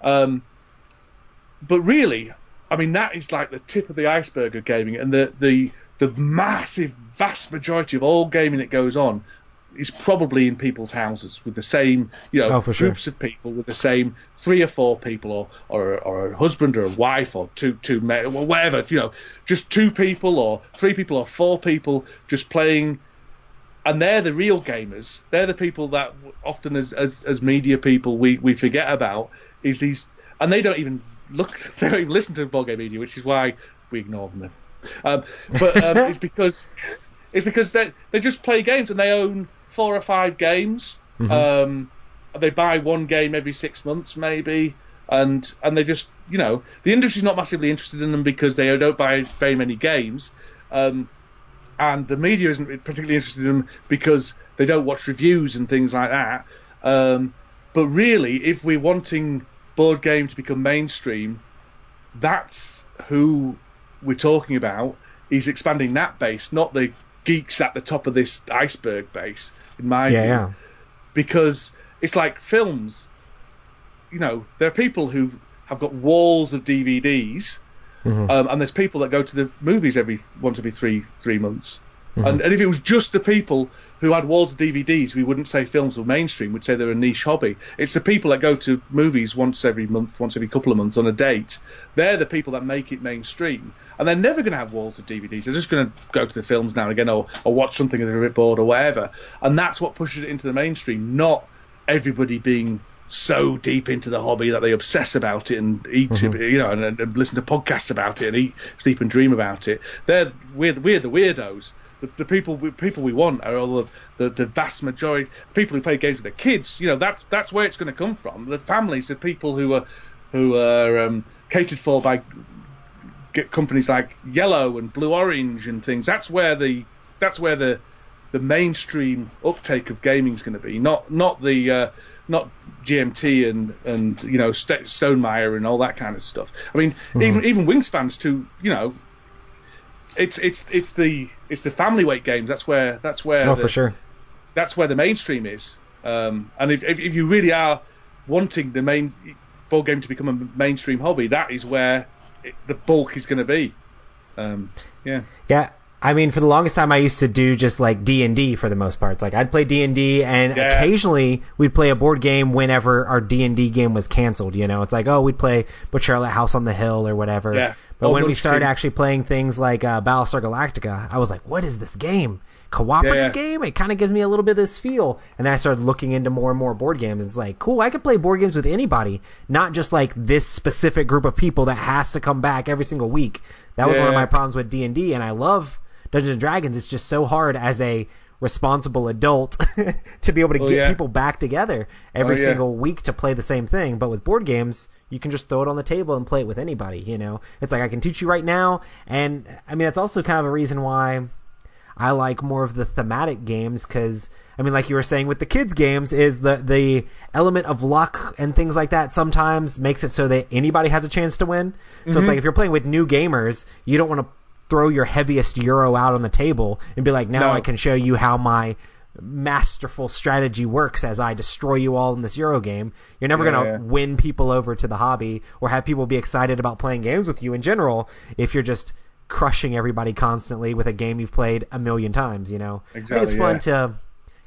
But really, I mean, that is like the tip of the iceberg of gaming, and the massive, vast majority of all gaming that goes on is probably in people's houses with the same, groups of people, with the same 3 or 4 people, or a husband or a wife, or two men, or whatever, just 2 people or 3 people or 4 people just playing. And they're the real gamers. They're the people that often, as media people, we forget about. Is these, and they don't even listen to board game media, which is why we ignore them. It's because they just play games, and they own 4 or 5 games. They buy one game every 6 months, maybe, and they just, the industry's not massively interested in them because they don't buy very many games, and the media isn't particularly interested in them because they don't watch reviews and things like that. But really, if we're wanting board game to become mainstream, that's who we're talking about, is expanding that base, not the geeks at the top of this iceberg base, in my view. Yeah. Because it's like films. There are people who have got walls of DVDs, and there's people that go to the movies once every three months. And if it was just the people who had walls of DVDs, we wouldn't say films were mainstream, we'd say they're a niche hobby. It's the people that go to movies once every month, once every couple of months on a date. They're the people that make it mainstream. And they're never going to have walls of DVDs. They're just going to go to the films now and again, or watch something if they're a bit bored or whatever. And that's what pushes it into the mainstream, not everybody being so deep into the hobby that they obsess about it and eat and listen to podcasts about it and eat, sleep and dream about it. We're the weirdos. The people we want are all the vast majority people who play games with their kids. That's where it's going to come from. The families, the people who are catered for by companies like Yellow and Blue Orange and things. That's where the mainstream uptake of gaming is going to be. Not GMT and Stonemeyer and all that kind of stuff. I mean, even Wingspans too. It's the family weight games. That's where for sure. That's where the mainstream is. And if you really are wanting the main board game to become a mainstream hobby, that is where the bulk is going to be. Yeah. I mean, for the longest time, I used to do just like D&D for the most part. It's like I'd play D&D, and occasionally we'd play a board game whenever our D&D game was canceled. It's like, we'd play Butcher at House on the Hill or whatever. Yeah. But when we started actually playing things like Battlestar Galactica, I was like, what is this game? Cooperative game? It kind of gives me a little bit of this feel. And then I started looking into more and more board games. It's like, cool, I could play board games with anybody, not just like this specific group of people that has to come back every single week. That was one of my problems with D&D, and I love Dungeons & Dragons. It's just so hard as a responsible adult to be able to get people back together every single week to play the same thing. But with board games, you can just throw it on the table and play it with anybody. It's like I can teach you right now. And I mean, it's also kind of a reason why I like more of the thematic games, because I mean, like you were saying with the kids games, is the element of luck and things like that sometimes makes it so that anybody has a chance to win. So it's like if you're playing with new gamers, you don't want to throw your heaviest euro out on the table and be like, now I can show you how my masterful strategy works as I destroy you all in this Euro game. You're never going to win people over to the hobby or have people be excited about playing games with you in general if you're just crushing everybody constantly with a game you've played a million times. Exactly, I think it's fun to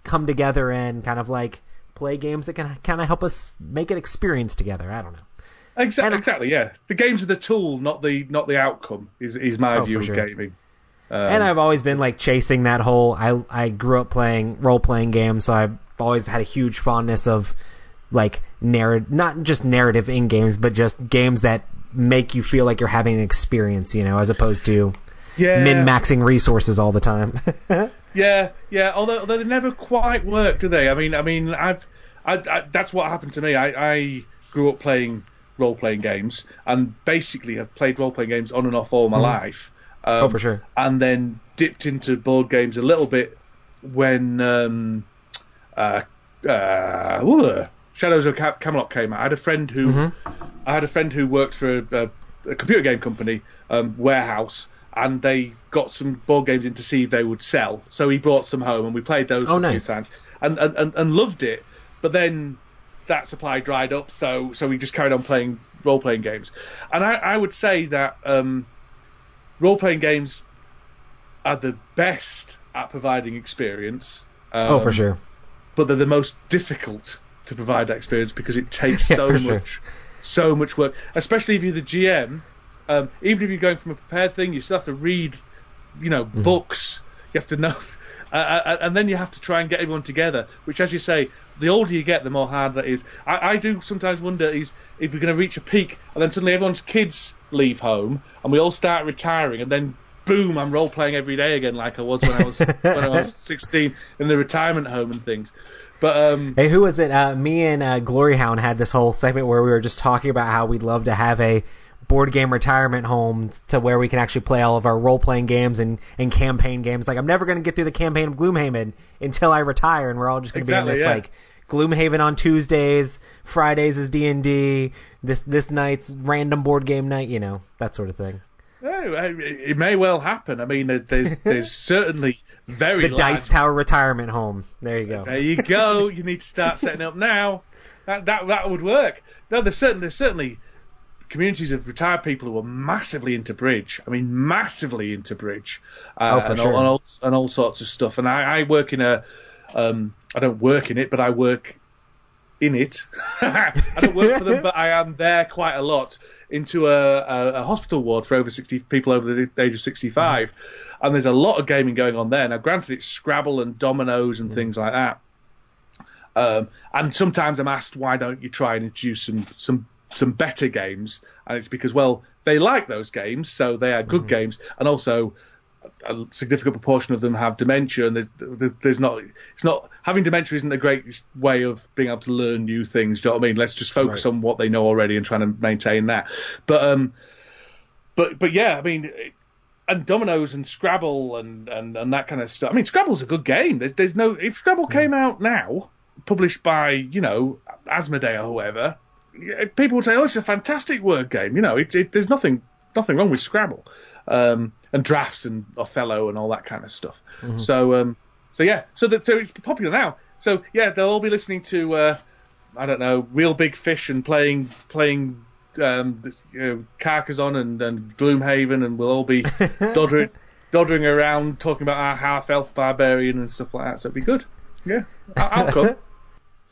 come together and kind of like play games that can kind of help us make an experience together. I don't know. Exactly. Yeah. The games are the tool, not the outcome. Is my view of gaming. And I've always been like chasing that whole. I grew up playing role-playing games, so I've always had a huge fondness of like not just narrative in games, but just games that make you feel like you're having an experience, as opposed to min-maxing resources all the time. Yeah. Although they never quite work, do they? I mean, that's what happened to me. I grew up playing role-playing games, and basically have played role-playing games on and off all my life. For sure. And then dipped into board games a little bit when Shadows of Camelot came out. I had a friend who worked for a computer game company, warehouse, and they got some board games in to see if they would sell. So he brought some home, and we played those a few times, and loved it. But then that supply dried up, so we just carried on playing role-playing games. And I would say that role-playing games are the best at providing experience. For sure. But they're the most difficult to provide that experience because it takes so much work, especially if you're the GM. Even if you're going from a prepared thing, you still have to read, books. You have to know, and then you have to try and get everyone together. Which, as you say, the older you get, the more hard that is. I do sometimes wonder if we're going to reach a peak, and then suddenly everyone's kids leave home, and we all start retiring, and then boom, I'm role playing every day again, like I was when I was 16 in the retirement home and things. But hey, who was it? Me and Gloryhound had this whole segment where we were just talking about how we'd love to have a board game retirement home to where we can actually play all of our role-playing games and campaign games. Like, I'm never going to get through the campaign of Gloomhaven until I retire, and we're all just going to be in this, like, Gloomhaven on Tuesdays, Fridays is D&D, this night's random board game night, that sort of thing. It may well happen. I mean, there's certainly very the Dice Tower retirement home. There you go. There you go. You need to start setting up now. That would work. No, there's certainly communities of retired people who are massively into bridge. I mean, massively into bridge, and all sorts of stuff. And I work in I don't work in it, but I work in it. I don't work for them, but I am there quite a lot, into a hospital ward for over 60 people over the age of 65. And there's a lot of gaming going on there. Now, granted, it's Scrabble and dominoes and things like that. And sometimes I'm asked, why don't you try and introduce some better games? And it's because, well, they like those games, so they are good games, and also a significant proportion of them have dementia, and there's not having dementia isn't a great way of being able to learn new things. Do you know what I mean? Let's just focus on what they know already and trying to maintain that. But yeah, I mean, and dominoes and Scrabble and that kind of stuff. I mean, Scrabble's a good game. There's no, if Scrabble came out now, published by Asmodee or whoever, people would say, "Oh, it's a fantastic word game." There's nothing wrong with Scrabble, and drafts and Othello and all that kind of stuff. So it's popular now. So yeah, they'll all be listening to I don't know, Real Big Fish and playing Carcassonne and Gloomhaven, and we'll all be doddering around talking about our half-elf barbarian and stuff like that. So it'd be good. Yeah, I'll come.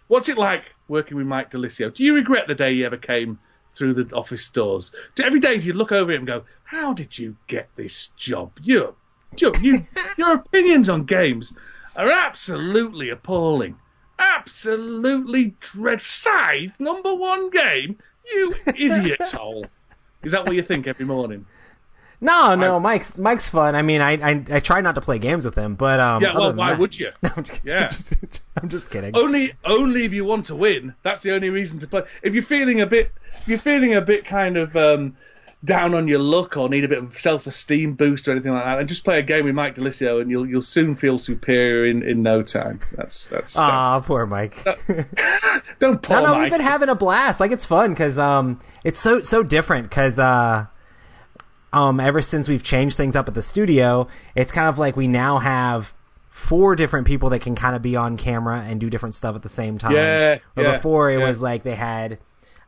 What's it like working with Mike DeLisio? Do you regret the day you ever came through the office doors? Every day you look over it and go, how did you get this job? Your opinions on games are absolutely appalling. Absolutely dreadful. Scythe, #1 game? You idiot hole. Is that what you think every morning? No, Mike's fun. I mean, I try not to play games with him, but why would you? No, I'm just kidding. Only if you want to win. That's the only reason to play. If you're feeling a bit kind of down on your luck or need a bit of self-esteem boost or anything like that, and just play a game with Mike DeLisio, and you'll soon feel superior in no time. That's poor Mike. Don't poor Mike. No, we've been having a blast. Like, it's fun because it's so different because ever since we've changed things up at the studio, it's kind of like we now have 4 different people that can kind of be on camera and do different stuff at the same time. Before it was like they had,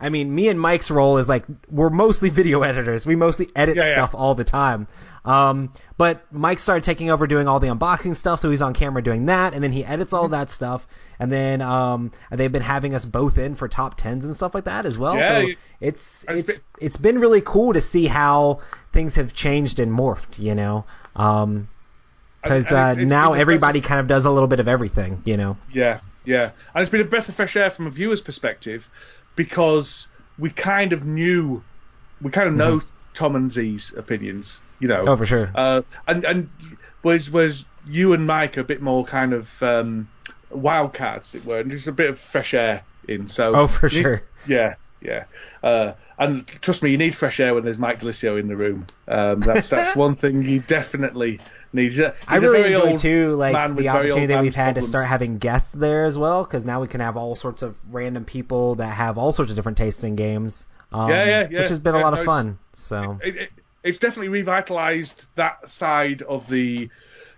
I mean, me and Mike's role is like we're mostly video editors. We mostly edit stuff all the time. But Mike started taking over doing all the unboxing stuff, so he's on camera doing that, and then he edits all that stuff. And then they've been having us both in for top 10s and stuff like that as well. Yeah, so it's been really cool to see how things have changed and morphed, you know. Because now everybody kind of does a little bit of everything, you know. Yeah. And it's been a breath of fresh air from a viewer's perspective, because we kind of know Tom and Z's opinions, you know. Oh, for sure. And whereas you and Mike are a bit more kind of wildcards, as it were, and just a bit of fresh air in. So for sure. Yeah. And trust me, you need fresh air when there's Mike Delisio in the room. That's one thing you definitely need. I really enjoy too, like the opportunity that we've had to start having guests there as well, because now we can have all sorts of random people that have all sorts of different tastes in games. Which has been a lot of fun. So it's definitely revitalized that side of the.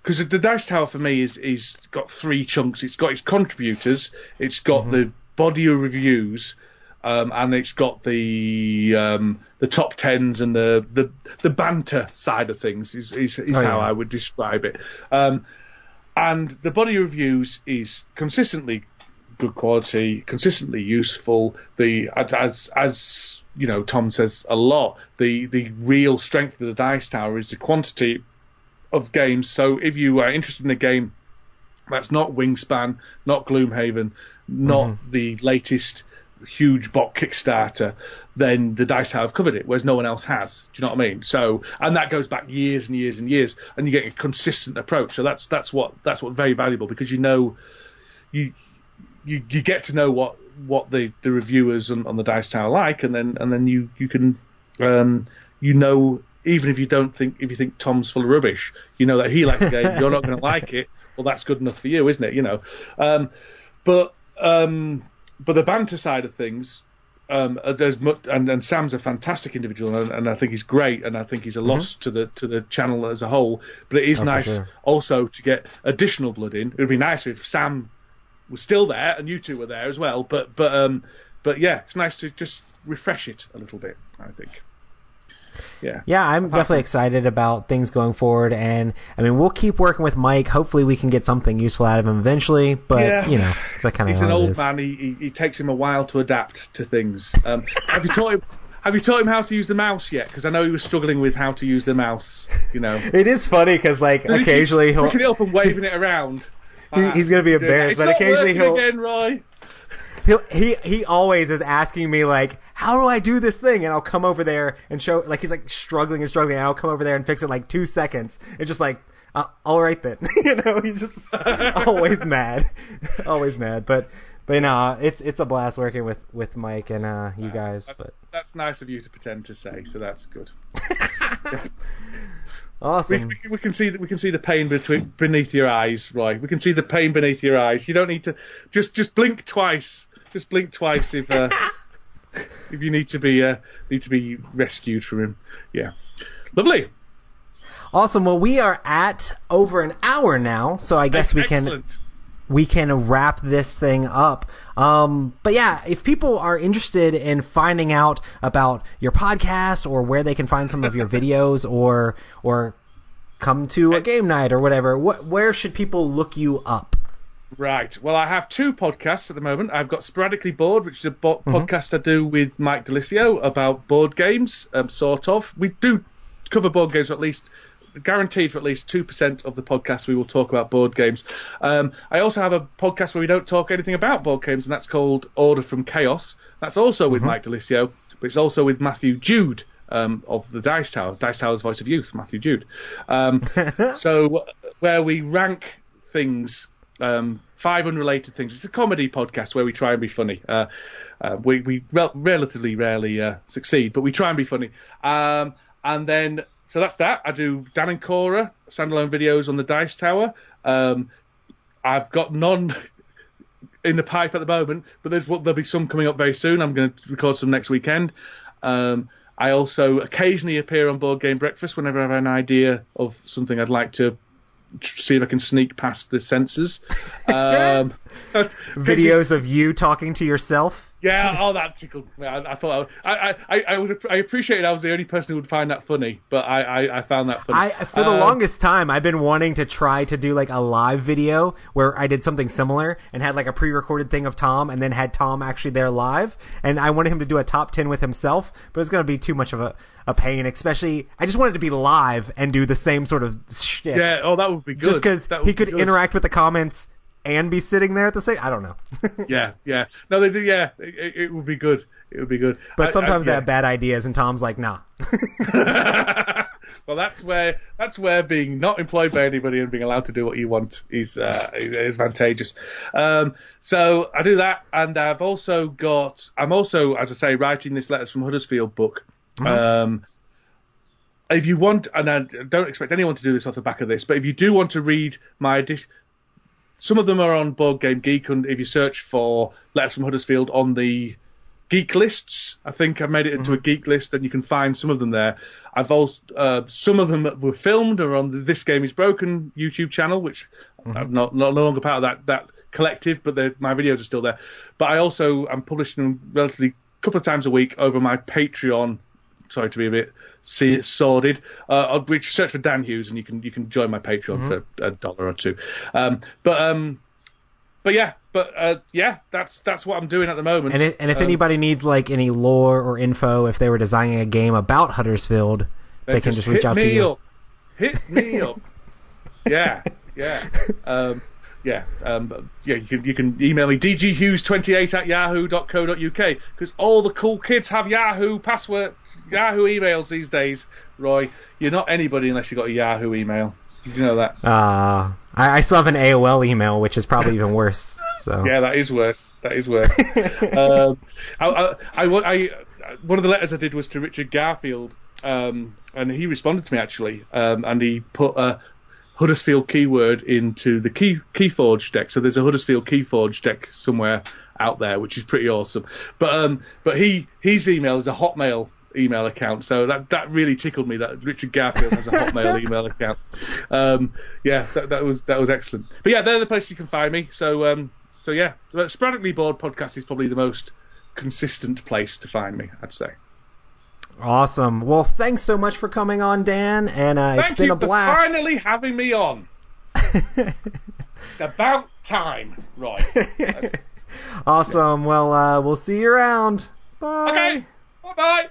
Because the Dice Tower for me is got three chunks. It's got its contributors, it's got the body of reviews, and it's got the top tens and the banter side of things is how I would describe it. And the body of reviews is consistently good quality, consistently useful. As you know, Tom says a lot. The real strength of the Dice Tower is the quantity of games. So if you are interested in a game that's not Wingspan, not Gloomhaven, not the latest huge bot Kickstarter, then the Dice Tower have covered it, whereas no one else has. Do you know what I mean? So, and that goes back years and years and years, and you get a consistent approach. So that's what's very valuable, because you know you get to know what the reviewers on the Dice Tower like, and then you can even if you think Tom's full of rubbish, you know that he likes the game. You're not going to like it. Well, that's good enough for you, isn't it? You know, but the banter side of things, there's much, and Sam's a fantastic individual, and I think he's great, and I think he's a loss to the channel as a whole. But it is nice also to get additional blood in. It would be nicer if Sam was still there and you two were there as well. But yeah, it's nice to just refresh it a little bit, I think. Yeah, I'm definitely excited about things going forward, and I mean, we'll keep working with Mike. Hopefully we can get something useful out of him eventually, but you know, it's that kind of. He's an old man. He takes him a while to adapt to things. Have you taught him how to use the mouse yet? Because I know he was struggling with how to use the mouse. You know, it is funny because like occasionally he'll picking it up and waving it around. He's gonna be embarrassed, but occasionally he'll again, Roy. He always is asking me like, how do I do this thing? And I'll come over there and show, like, he's like struggling, and I'll come over there and fix it in like 2 seconds. It's just like, all right then. You know, he's just always mad. But no, it's a blast working with Mike and you guys. That's nice of you to pretend to say, so that's good. Awesome. We can see the pain beneath your eyes, Roy. We can see the pain beneath your eyes. You don't need to just blink twice. Just blink twice if you need to be rescued from him. Yeah, lovely. Awesome. Well, we are at over an hour now, so I guess we can wrap this thing up. But yeah, if people are interested in finding out about your podcast or where they can find some of your videos or come to a game night or whatever, where should people look you up? Right. Well, I have 2 podcasts at the moment. I've got Sporadically Bored, which is a podcast I do with Mike Delisio about board games, sort of. We do cover board games, at least guaranteed for at least 2% of the podcast we will talk about board games. I also have a podcast where we don't talk anything about board games, and that's called Order from Chaos. That's also with Mike Delisio, but it's also with Matthew Jude of the Dice Tower's Voice of Youth, Matthew Jude. So where we rank things, 5 unrelated things. It's a comedy podcast where we try and be funny. We relatively rarely succeed, but we try and be funny. And then, so that's that. I do Dan and Cora standalone videos on the Dice Tower. I've got none in the pipe at the moment, but there'll be some coming up very soon. I'm going to record some next weekend. I also occasionally appear on Board Game Breakfast whenever I have an idea of something I'd like to see if I can sneak past the censors. Videos of you talking to yourself? Yeah, oh, that tickled me. I thought I appreciated I was the only person who would find that funny, but I found that funny. For the longest time, I've been wanting to try to do like a live video where I did something similar and had like a pre-recorded thing of Tom and then had Tom actually there live, and I wanted him to do a top 10 with himself, but it's going to be too much of a pain, especially I just wanted to be live and do the same sort of shit. Yeah, oh, that would be good. Just because he could interact with the comments and be sitting there at the same. I don't know. yeah. No, they do. Yeah, it would be good. It would be good. But sometimes I have bad ideas, and Tom's like, nah. Well, that's where being not employed by anybody and being allowed to do what you want is advantageous. So I do that, and I'm also, as I say, writing this Letters from Huddersfield book. Mm-hmm. If you want, and I don't expect anyone to do this off the back of this, but if you do want to read my edition, some of them are on Board Game Geek, and if you search for Letters from Huddersfield on the geek lists, I think I've made it into a geek list, and you can find some of them there. I've also some of them were filmed are on the This Game Is Broken YouTube channel, which I'm no longer part of that collective, but my videos are still there. But I also am publishing them relatively a couple of times a week over my Patreon. Sorry to be a bit sordid. Which search for Dan Hughes, and you can join my Patreon for $1 or $2. But that's what I'm doing at the moment. And if anybody needs like any lore or info, if they were designing a game about Huddersfield, they can just reach out to you. Hit me up. Yeah. You can email me dghughes28@yahoo.co.uk, because all the cool kids have Yahoo emails these days. Roy, you're not anybody unless you've got a Yahoo email. Did you know that? I still have an AOL email, which is probably even worse. So yeah, that is worse. One of the letters I did was to Richard Garfield, and he responded to me actually, and he put a Huddersfield keyword into the Keyforge deck. So there's a Huddersfield Keyforge deck somewhere out there, which is pretty awesome. But his email is a Hotmail email account, so that really tickled me that Richard Garfield has a Hotmail email account. That was excellent. But yeah, they're the place you can find me. So yeah, Sporadically Bored podcast is probably the most consistent place to find me, I'd say. Awesome. Well, thanks so much for coming on, Dan, and it's been a blast. Thank you for finally having me on. It's about time, Roy. Awesome. Yes. Well, we'll see you around. Bye. Okay. Bye-bye.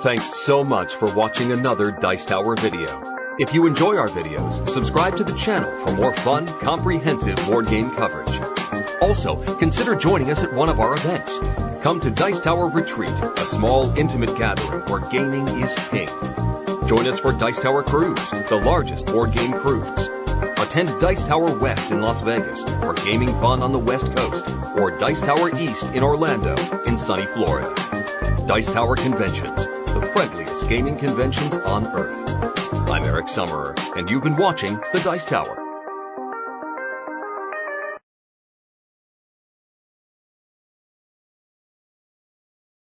Thanks so much for watching another Dice Tower video. If you enjoy our videos, subscribe to the channel for more fun, comprehensive board game coverage. Also, consider joining us at one of our events. Come to Dice Tower Retreat, a small, intimate gathering where gaming is king. Join us for Dice Tower Cruise, the largest board game cruise. Attend Dice Tower West in Las Vegas for gaming fun on the West Coast, or Dice Tower East in Orlando in sunny Florida. Dice Tower Conventions, the friendliest gaming conventions on Earth. I'm Eric Summerer, and you've been watching The Dice Tower.